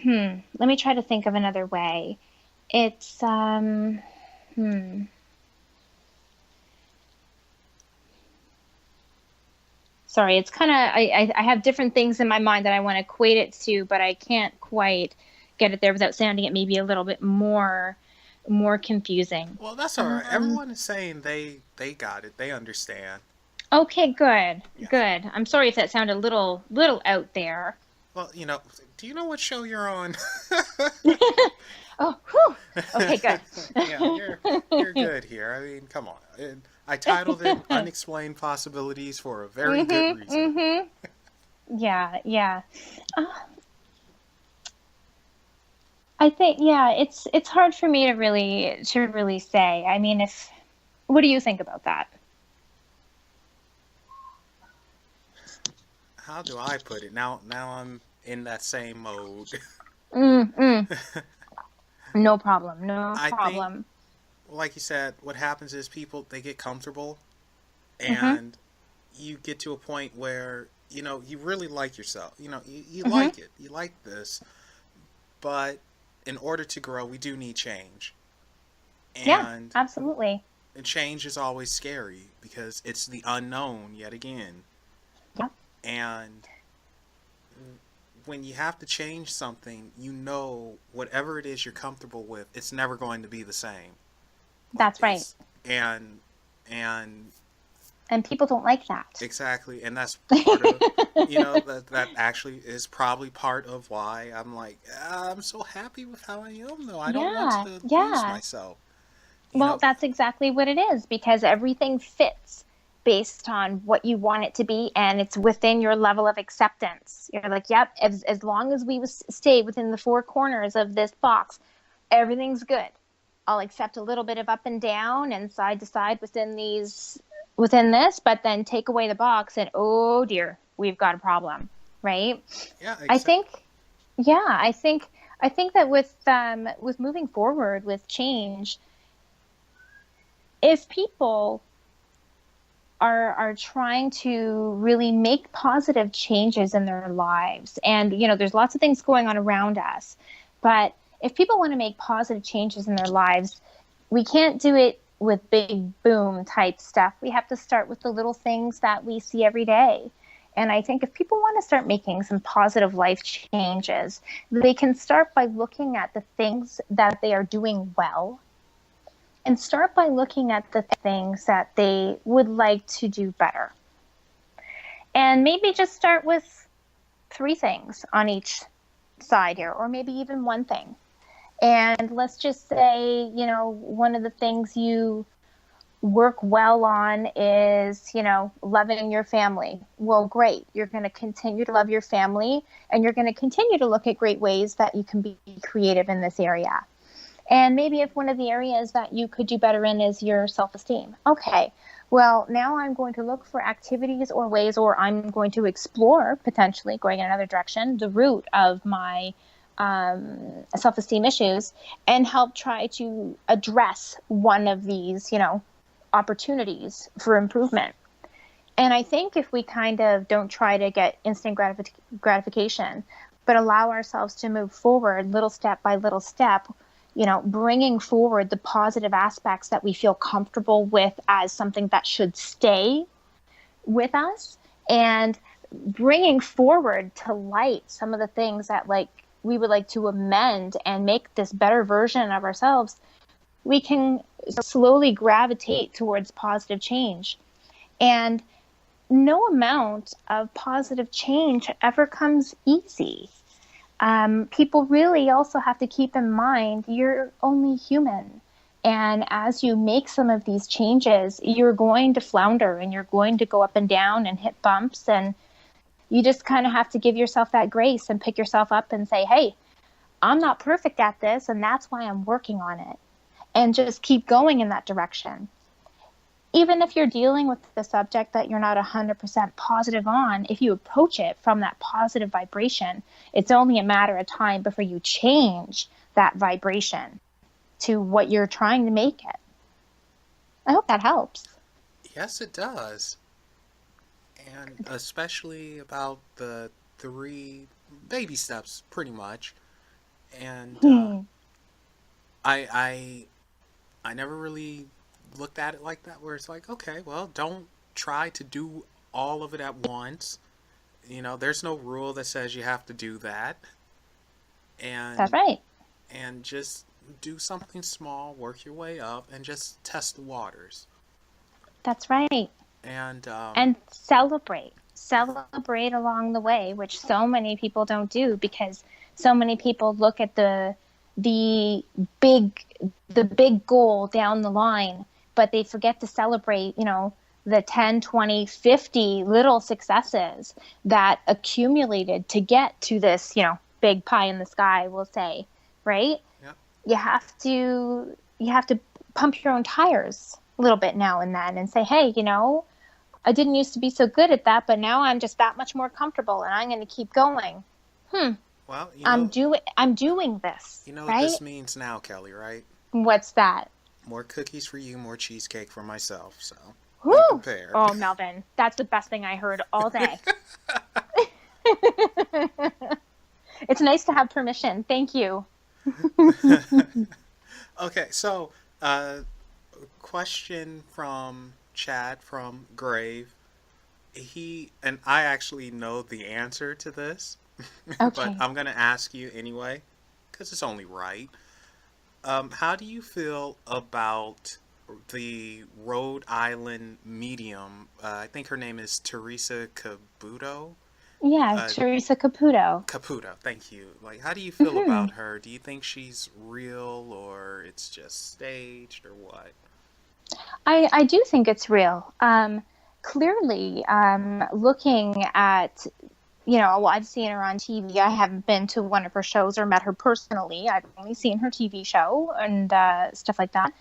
Let me try to think of another way. It's hmm. Sorry, it's kind of I have different things in my mind that I want to equate it to, but I can't quite get it there without sounding it maybe a little bit more confusing. Well, that's all right. Um, Everyone is saying they got it. They understand. okay, good, Yeah. good. I'm sorry if that sounded a little out there. Well, do you know what show you're on? Oh, whew. Okay, good. Yeah, you're good here. I mean, come on. I titled it "Unexplained Possibilities" for a very good reason. Mm-hmm. Yeah, yeah. Uh, I think yeah, it's hard for me to really say. I mean, if what do you think about that? How do I put it? Now I'm in that same mode. Mm-mm. No problem. No I think, problem. like you said, what happens is people they get comfortable, Mm-hmm. and you get to a point where you really like yourself. You Mm-hmm. like it. You like this, but in order to grow, we do need change, Yeah, and absolutely. change is always scary because it's the unknown yet again. Yeah, And when you have to change something, whatever it is you're comfortable with, it's never going to be the same. that's right. It's and And people don't like that. exactly, and that's part of that actually is probably part of why I'm like, I'm so happy with how I am though. I don't want Yeah, to lose yeah. myself. You Well, know, that's exactly what it is because everything fits based on what you want it to be and it's within your level of acceptance. You're like, yep, as long as we stay within the four corners of this box, everything's good. I'll accept a little bit of up and down and side to side within this, but then take away the box and oh dear, we've got a problem, right? yeah, I exactly. think yeah, I think that with moving forward with change, if people are trying to really make positive changes in their lives and there's lots of things going on around us, but if people want to make positive changes in their lives, we can't do it with big boom type stuff. We have to start with the little things that we see every day. And I think if people want to start making some positive life changes, they can start by looking at the things that they are doing well and start by looking at the things that they would like to do better. And maybe just start with three things on each side here, or maybe even one thing. And let's just say, one of the things you work well on is, loving your family. Well, great. You're going to continue to love your family and you're going to continue to look at great ways that you can be creative in this area. And maybe if one of the areas that you could do better in is your self esteem. Okay, well, now I'm going to look for activities or ways, or I'm going to explore potentially going in another direction, the root of my self esteem issues, and help try to address one of these, opportunities for improvement. And I think if we kind of don't try to get instant gratification, but allow ourselves to move forward little step by little step, bringing forward the positive aspects that we feel comfortable with as something that should stay with us and bringing forward to light some of the things that we would like to amend and make this better version of ourselves, we can slowly gravitate towards positive change. And no amount of positive change ever comes easy. People really also have to keep in mind you're only human. And as you make some of these changes, you're going to flounder and you're going to go up and down and hit bumps. And you just kind of have to give yourself that grace and pick yourself up and say, hey, I'm not perfect at this. And that's why I'm working on it. And just keep going in that direction. Even if you're dealing with the subject that you're not 100% positive on, if you approach it from that positive vibration, it's only a matter of time before you change that vibration to what you're trying to make it. I hope that helps. Yes, it does, and especially about the three baby steps, pretty much. And Hmm. I I never really looked at it like that, where it's like, okay, well, don't try to do all of it at once. You know, there's no rule that says you have to do that, That's and right. just do something small, work your way up, and just test the waters. That's right. And And celebrate along the way, which so many people don't do because so many people look at the big the big goal down the line, but they forget to celebrate, the 10, 20, 50 little successes that accumulated to get to this, big pie in the sky, we'll say, right? yeah, You have to pump your own tires a little bit now and then and say, hey, I didn't used to be so good at that, but now I'm just that much more comfortable and I'm going to keep going. Hmm. well, I'm doing this, you know what right? this means now, Kelly, right? What's that? More cookies for you, more cheesecake for myself. So be Whew. prepared. Oh, Melvin, that's the best thing I heard all day. It's nice to have permission. Thank you. Okay, so uh, question from Chad from Grave. He and I actually know the answer to this, but Okay. I'm gonna ask you anyway because it's only right. How do you feel about the Rhode Island medium? I think her name is Teresa Caputo. Yeah, Uh, Teresa Caputo. Caputo, thank you. Like, how do you feel Hmm. about her? Do you think she's real or it's just staged or what? I do think it's real. Clearly, looking at, well, I've seen her on TV. I haven't been to one of her shows or met her personally. I've only seen her TV show and stuff like that.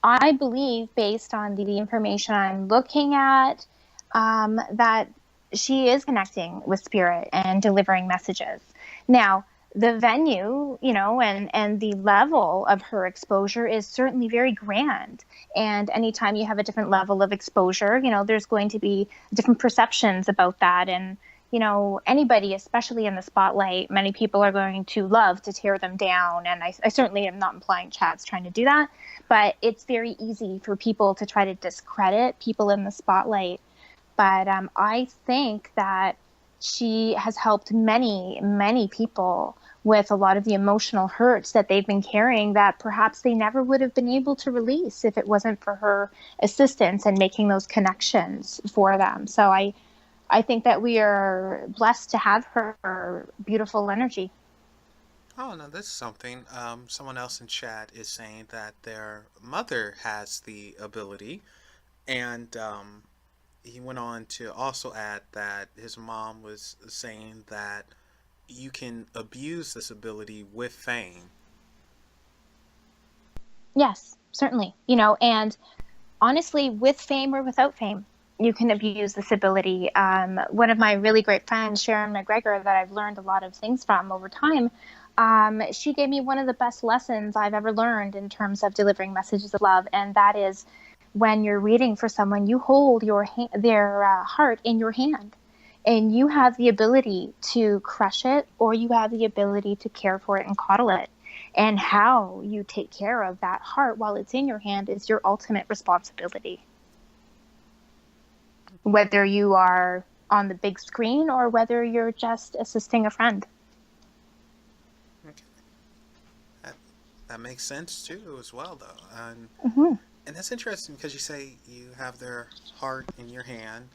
I believe, based on the information I'm looking at, that she is connecting with spirit and delivering messages. Now, the venue, and the level of her exposure is certainly very grand. And anytime you have a different level of exposure, there's going to be different perceptions about that. And anybody, especially in the spotlight, many people are going to love to tear them down. And I certainly am not implying Chad's trying to do that, but it's very easy for people to try to discredit people in the spotlight. But I think that she has helped many, many people with a lot of the emotional hurts that they've been carrying that perhaps they never would have been able to release if it wasn't for her assistance and making those connections for them. So I think that we are blessed to have her beautiful energy. Oh no, this is something. Someone else in chat is saying that their mother has the ability, and he went on to also add that his mom was saying that you can abuse this ability with fame. Yes, certainly. And honestly, with fame or without fame, you can abuse this ability. One of my really great friends, Sharon McGregor, that I've learned a lot of things from over time, she gave me one of the best lessons I've ever learned in terms of delivering messages of love, and that is when you're reading for someone, you hold their heart in your hand. And you have the ability to crush it, or you have the ability to care for it and coddle it. And how you take care of that heart while it's in your hand is your ultimate responsibility. Whether you are on the big screen or whether you're just assisting a friend. Okay, that, that makes sense too, as well, though. Mm-hmm. And that's interesting because you say you have their heart in your hand,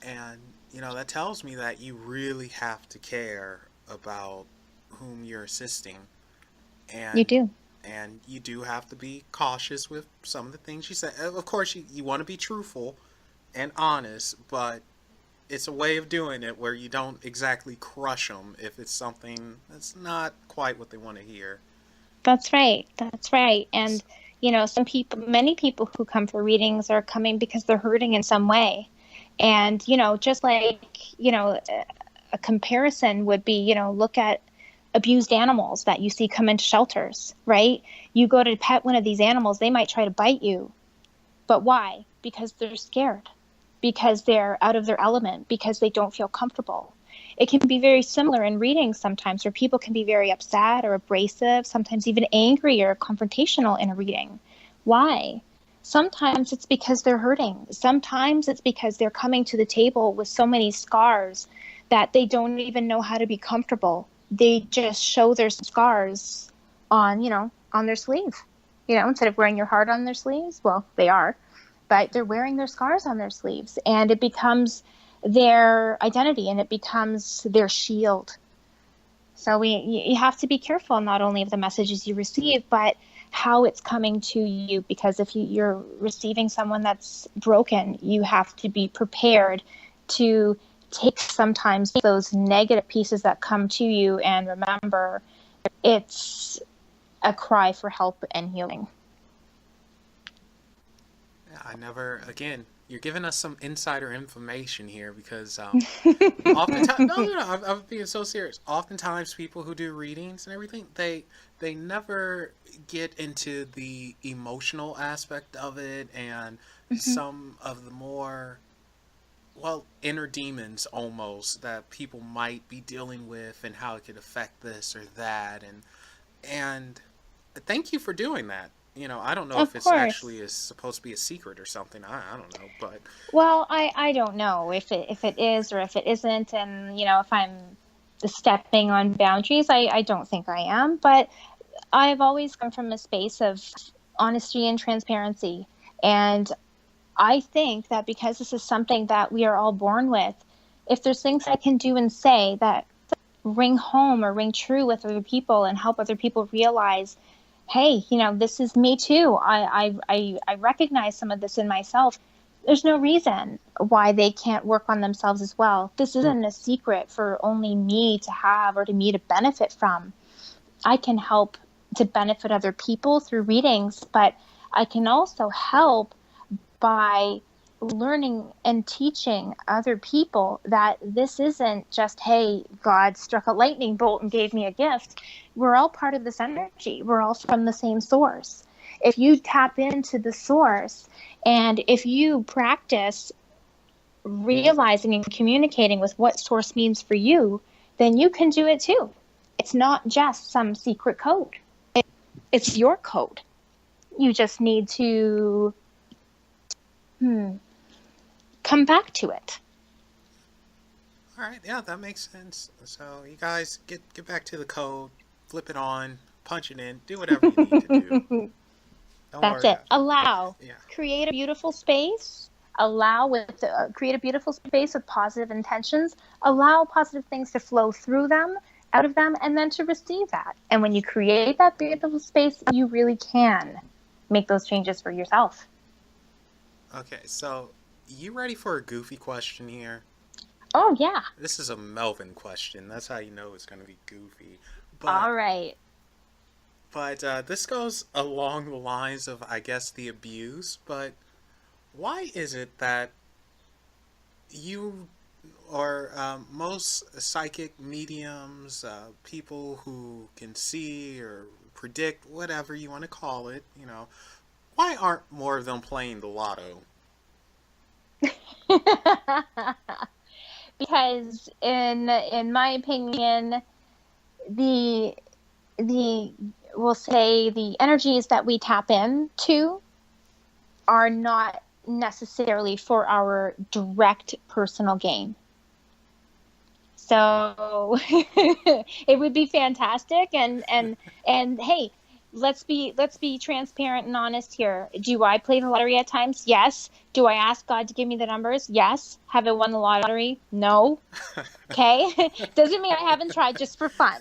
and that tells me that you really have to care about whom you're assisting, You and do. you do have to be cautious with some of the things you say. Of course, you want to be truthful and honest, but it's a way of doing it where you don't exactly crush them if it's something that's not quite what they want to hear. That's right. That's right. And, many people who come for readings are coming because they're hurting in some way. And, just like, a comparison would be, look at abused animals that you see come into shelters, right? You go to pet one of these animals, they might try to bite you. But why? Because they're scared, because they're out of their element, because they don't feel comfortable. It can be very similar in readings sometimes, where people can be very upset or abrasive, sometimes even angry or confrontational in a reading. Why? Sometimes it's because they're hurting. Sometimes it's because they're coming to the table with so many scars that they don't even know how to be comfortable. They just show their scars on, on their sleeve. Instead of wearing your heart on their sleeves, well, they are, but they're wearing their scars on their sleeves, and it becomes their identity and it becomes their shield. So you have to be careful not only of the messages you receive, but how it's coming to you, because if you're receiving someone that's broken, you have to be prepared to take sometimes those negative pieces that come to you and remember it's a cry for help and healing. Again, you're giving us some insider information here because oftentimes, no, I'm being so serious. Oftentimes, people who do readings and everything, they never get into the emotional aspect of it and some of the more, well, inner demons almost that people might be dealing with and how it could affect this or that. And thank you for doing that. I don't know Of if it's course. actually is supposed to be a secret or something. I don't know, but Well, I don't know if it is or if it isn't, and if I'm stepping on boundaries, I don't think I am, but I've always come from a space of honesty and transparency. And I think that because this is something that we are all born with, if there's things I can do and say that ring home or ring true with other people and help other people realize, hey, this is me too. I recognize some of this in myself. There's no reason why they can't work on themselves as well. This isn't a secret for only me to have or to me to benefit from. I can help to benefit other people through readings, but I can also help by learning and teaching other people that this isn't just, hey, God struck a lightning bolt and gave me a gift. We're all part of this energy. We're all from the same source. If you tap into the source and if you practice realizing and communicating with what source means for you, then you can do it too. It's not just some secret code. It's your code. You just need to come back to it. all right, yeah, that makes sense. So you guys get back to the code, flip it on, punch it in, do whatever you need to do. Don't That's worry. it. Allow. Yeah. Create a beautiful space. Create a beautiful space with positive intentions. Allow positive things to flow through them, out of them, and then to receive that. And when you create that beautiful space, you really can make those changes for yourself. Okay, so you ready for a goofy question here? Oh, yeah. This is a Melvin question. That's how you know it's going to be goofy. But All right. this goes along the lines of, I guess, the abuse. But why is it that you or most psychic mediums, people who can see or predict whatever you want to call it, why aren't more of them playing the lotto? Because in my opinion, the the we'll say the energies that we tap into are not necessarily for our direct personal gain. So it would be fantastic, and hey, let's be transparent and honest here. Do I play the lottery at times? Yes. Do I ask God to give me the numbers? Yes. Have I won the lottery? No. Okay. Doesn't mean I haven't tried, just for fun,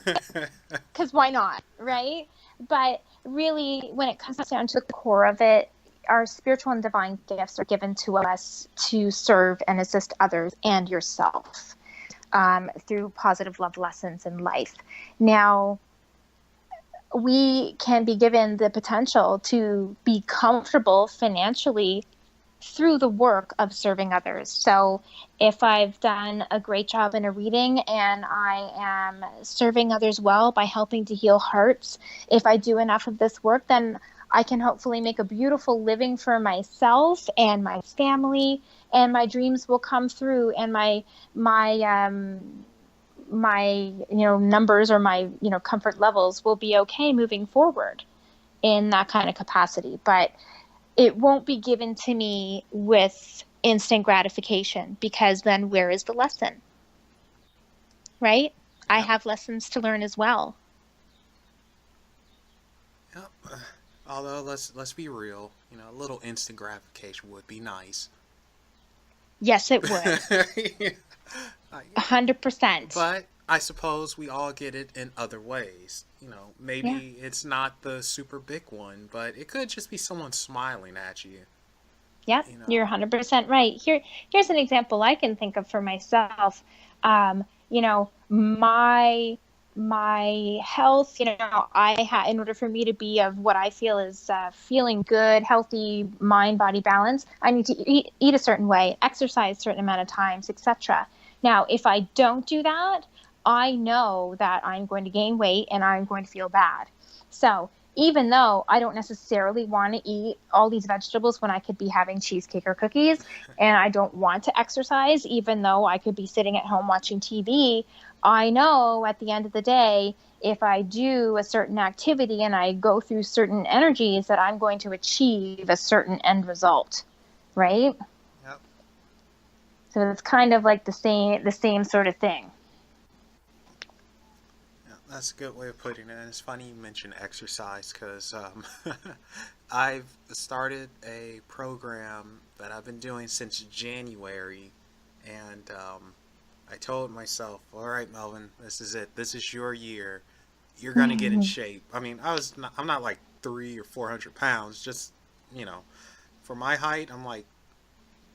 because why not, right? But really, when it comes down to the core of it, our spiritual and divine gifts are given to us to serve and assist others and yourself, through positive love lessons in life. Now, we can be given the potential to be comfortable financially through the work of serving others. So if I've done a great job in a reading and I am serving others well by helping to heal hearts, if I do enough of this work, then I can hopefully make a beautiful living for myself and my family, and my dreams will come through, and my numbers or my comfort levels will be okay moving forward in that kind of capacity. But it won't be given to me with instant gratification, because then where is the lesson, right? I Yep. have lessons to learn as well. Yep. Although let's be real, a little instant gratification would be nice. Yes, it would. I- 100%. but I suppose we all get it in other ways. Yeah. Maybe it's not the super big one, but it could just be someone smiling at you. Yep, You you're know. 100% right. Here's an example I can think of for myself. My health, in order for me to be of what I feel is feeling good, healthy mind body balance, I need to eat a certain way, exercise a certain amount of times, etc. Now, if I don't do that, I know that I'm going to gain weight and I'm going to feel bad. So even though I don't necessarily want to eat all these vegetables when I could be having cheesecake or cookies, and I don't want to exercise, even though I could be sitting at home watching TV, I know at the end of the day, if I do a certain activity and I go through certain energies, that I'm going to achieve a certain end result, right? Yep. So it's kind of like the same sort of thing. Yeah, that's a good way of putting it. And it's funny you mention exercise because I've started a program that I've been doing since January, and I told myself, "All right, Melvin, this is it. This is your year. You're gonna get in shape." I mean, I'm not like 300 or 400 pounds. Just you know, for my height, I'm like,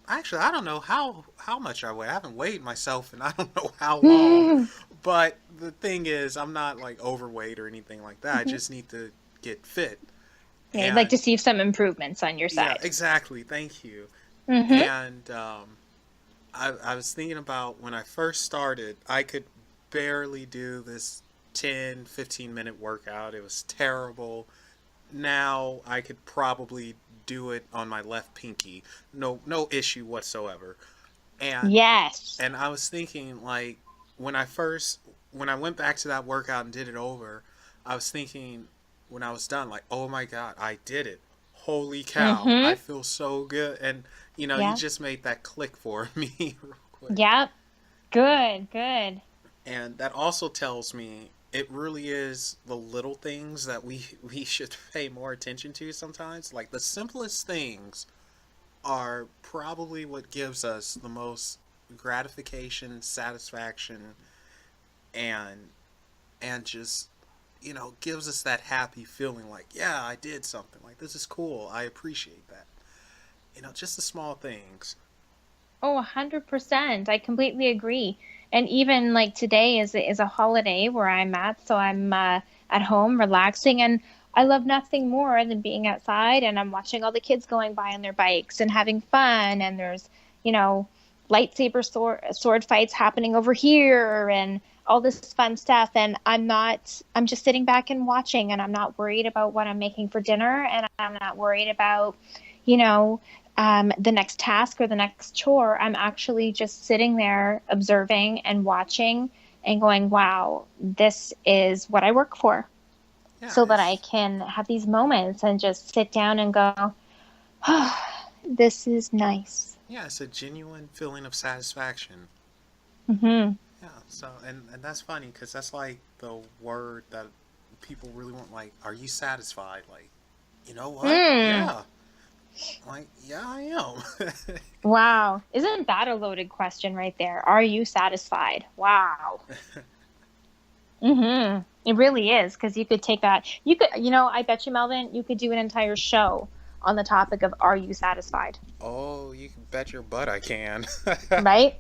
actually, I don't know how much I weigh. I haven't weighed myself, and I don't know how long. But the thing is, I'm not like overweight or anything like that. I just need to get fit. Yeah, I'd like And to see some improvements on your yeah, side. exactly. Thank you. Mm-hmm. And I was thinking about when I first started, I could barely do this 10, 15-minute workout. It was terrible. Now I could probably do it on my left pinky. No issue whatsoever. And Yes. and I was thinking like when I went back to that workout and did it over, I was thinking when I was done like, "Oh my god, I did it. Holy cow. I Mm-hmm. feel so good." And you Yeah. just made that click for me real quick. Yep. Good. Good. And that also tells me it really is the little things that we should pay more attention to sometimes. Like the simplest things are probably what gives us the most gratification, satisfaction, and just gives us that happy feeling like, yeah, I did something. Like this is cool. I appreciate that. Just the small things. Oh, 100%. I completely agree. And even like today is a holiday where I'm at, so I'm at home relaxing, and I love nothing more than being outside and I'm watching all the kids going by on their bikes and having fun, and there's, you know, lightsaber sword fights happening over here and all this fun stuff, and I'm just sitting back and watching, and I'm not worried about what I'm making for dinner, and I'm not worried about, you know, the next task or the next chore. I'm actually just sitting there observing and watching and going, wow, this is what I work for. Yeah, So that I it's can have these moments and just sit down and go, oh, this is nice. yeah, it's a genuine feeling of satisfaction. Mm-hmm. Yeah, so and that's funny because that's like the word that people really want. Like, are you satisfied? Like, you know what? Mm. Yeah, like yeah, I am. Wow. Isn't that a loaded question right there? Are you satisfied? Wow. Mm-hmm. It really is, because you could take that. You could, I bet you, Melvin, you could do an entire show on the topic of are you satisfied? Oh, you can bet your butt I can. Right?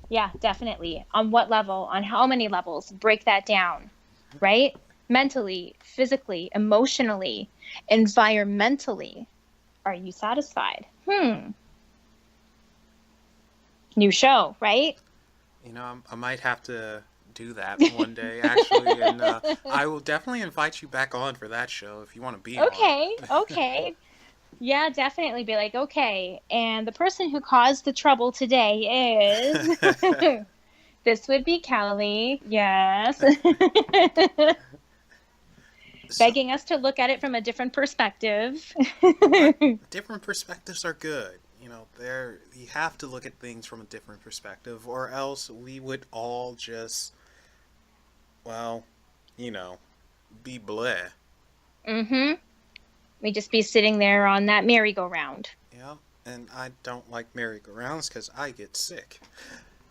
Yeah, definitely. On what level? On how many levels? Break that down, right? Mentally, physically, emotionally, environmentally. Are you satisfied? New show, right? I might have to do that one day actually, and I will definitely invite you back on for that show if you want to be on. Okay, okay. Yeah, definitely be like, okay, and the person who caused the trouble today is This would be Kelly, yes. So, Begging us to look at it from a different perspective. what different perspectives are good. There you have to look at things from a different perspective, or else we would all just, well, you know, be bleh. Mm-hmm. We just be sitting there on that merry-go-round. Yeah, and I don't like merry-go-rounds because I get sick.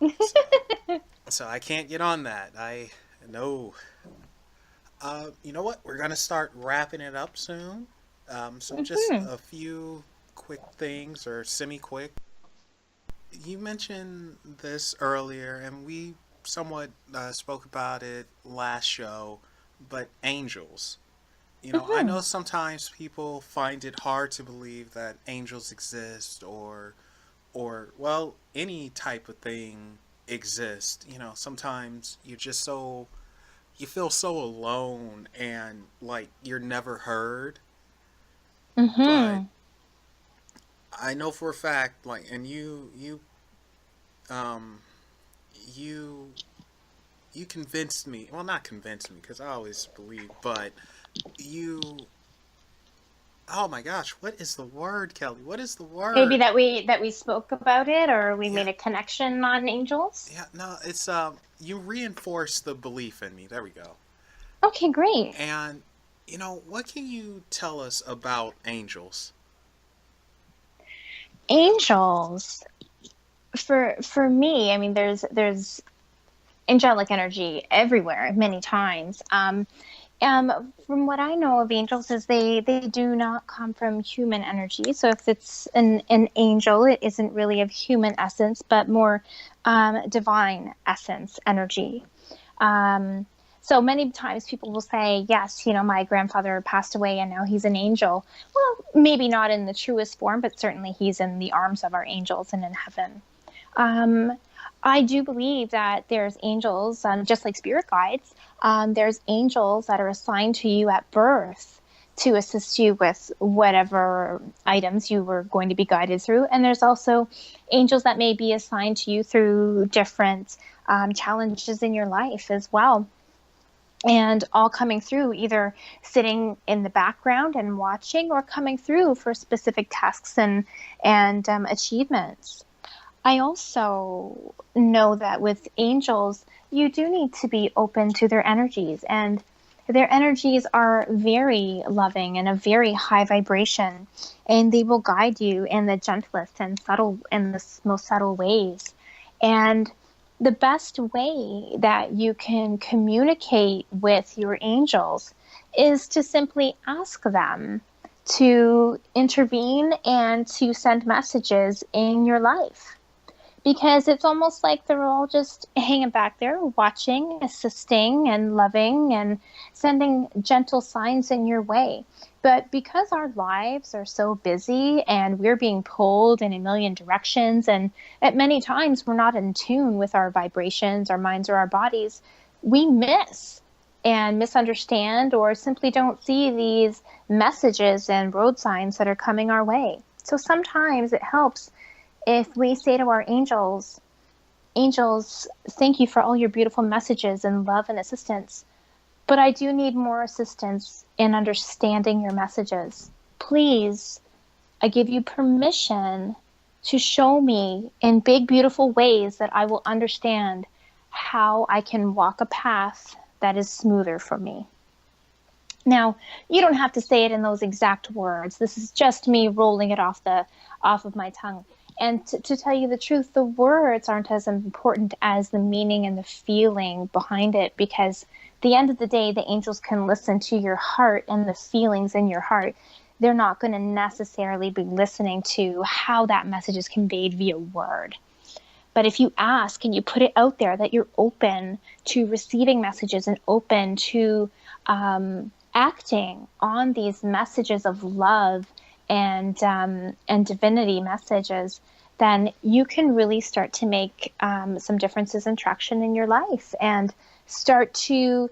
So, so I can't get on that. I no. You know what? We're gonna start wrapping it up soon. So just Mm-hmm. a few quick things, or semi-quick. You mentioned this earlier, and we somewhat spoke about it last show. But angels. I Mm-hmm. know sometimes people find it hard to believe that angels exist, or well, any type of thing exists. Sometimes you feel so alone and like you're never heard. But Mm-hmm. I know for a fact, like, and um you you convinced me. Well, not convinced me because I always believe, but you. Oh my gosh, what is the word, Kelly? What is the Maybe word? that we spoke about it or we Yeah, made a connection on angels. yeah. No, it's you reinforce the belief in me. There we go. Okay, great. And what can you tell us about angels? Angels. For me, I mean, there's angelic energy everywhere, many times. From what I know of angels, is they do not come from human energy. So if it's an angel, it isn't really of human essence, but more divine essence energy. Um, so many times people will say, yes, my grandfather passed away and now he's an angel. Well, maybe not in the truest form, but certainly he's in the arms of our angels and in heaven. Um, I do believe that there's angels, just like spirit guides. There's angels that are assigned to you at birth to assist you with whatever items you were going to be guided through. And there's also angels that may be assigned to you through different challenges in your life as well. And all coming through, either sitting in the background and watching, or coming through for specific tasks and achievements. I also know that with angels, you do need to be open to their energies, and their energies are very loving and a very high vibration, and they will guide you in the gentlest and subtle and the most subtle ways. And the best way that you can communicate with your angels is to simply ask them to intervene and to send messages in your life, because it's almost like they're all just hanging back there, watching, assisting, and loving, and sending gentle signs in your way. But because our lives are so busy and we're being pulled in a million directions, and at many times we're not in tune with our vibrations, our minds, or our bodies, we miss and misunderstand or simply don't see these messages and road signs that are coming our way. So sometimes it helps if we say to our angels, angels, thank you for all your beautiful messages and love and assistance, but I do need more assistance in understanding your messages. Please, I give you permission to show me in big, beautiful ways that I will understand how I can walk a path that is smoother for me. Now, you don't have to say it in those exact words. This is just me rolling it off of my tongue. And to tell you the truth, the words aren't as important as the meaning and the feeling behind it, because at the end of the day, the angels can listen to your heart and the feelings in your heart. They're not going to necessarily be listening to how that message is conveyed via word. But if you ask and you put it out there that you're open to receiving messages and open to acting on these messages of love and divinity messages, then you can really start to make some differences and traction in your life, and start to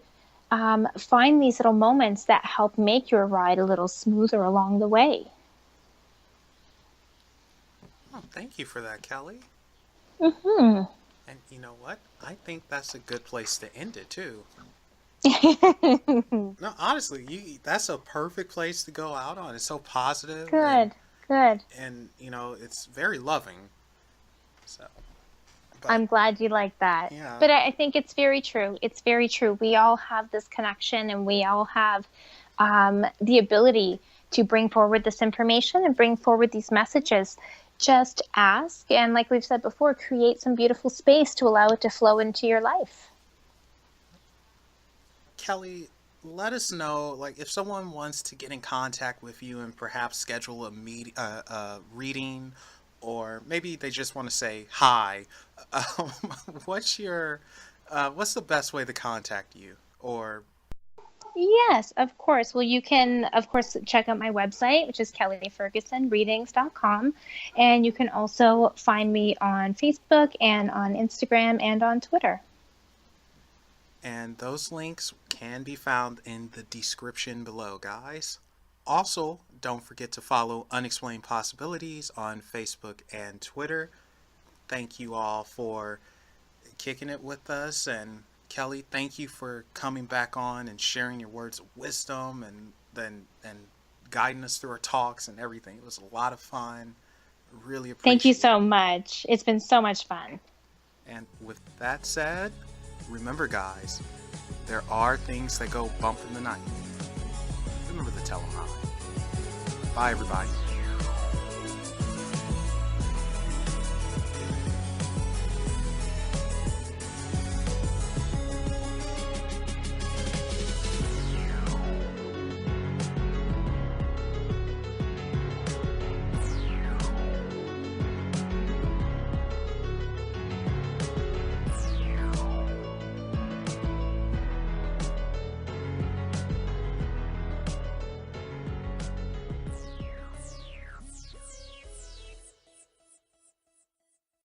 find these little moments that help make your ride a little smoother along the way. Oh, thank you for that, Kelly. Mm-hmm. And you know what? I think that's a good place to end it too. Good, No, honestly, that's a perfect place to go out on. It's so positive good. and it's very loving. So, but I'm glad you like that. yeah, But I think it's very true. It's very true. We all have this connection and we all have the ability to bring forward this information and bring forward these messages. Just ask, and like we've said before, create some beautiful space to allow it to flow into your life. Kelly, let us know like if someone wants to get in contact with you and perhaps schedule a reading, or maybe they just want to say hi. Um, what's your what's the best way to contact you? Or Yes, of course. Well, you can, of course, check out my website, which is kellyfergusonreadings.com. And you can also find me on Facebook and on Instagram and on Twitter. and those links can be found in the description below, guys. Also, don't forget to follow Unexplained Possibilities on Facebook and Twitter. Thank you all for kicking it with us. And Kelly, thank you for coming back on and sharing your words of wisdom and guiding us through our talks and everything. It was a lot of fun. Really Thank you appreciate so it. much. It's been so much fun. And with that said, remember, guys, there are things that go bump in the night. Remember to tell them how. Bye, everybody.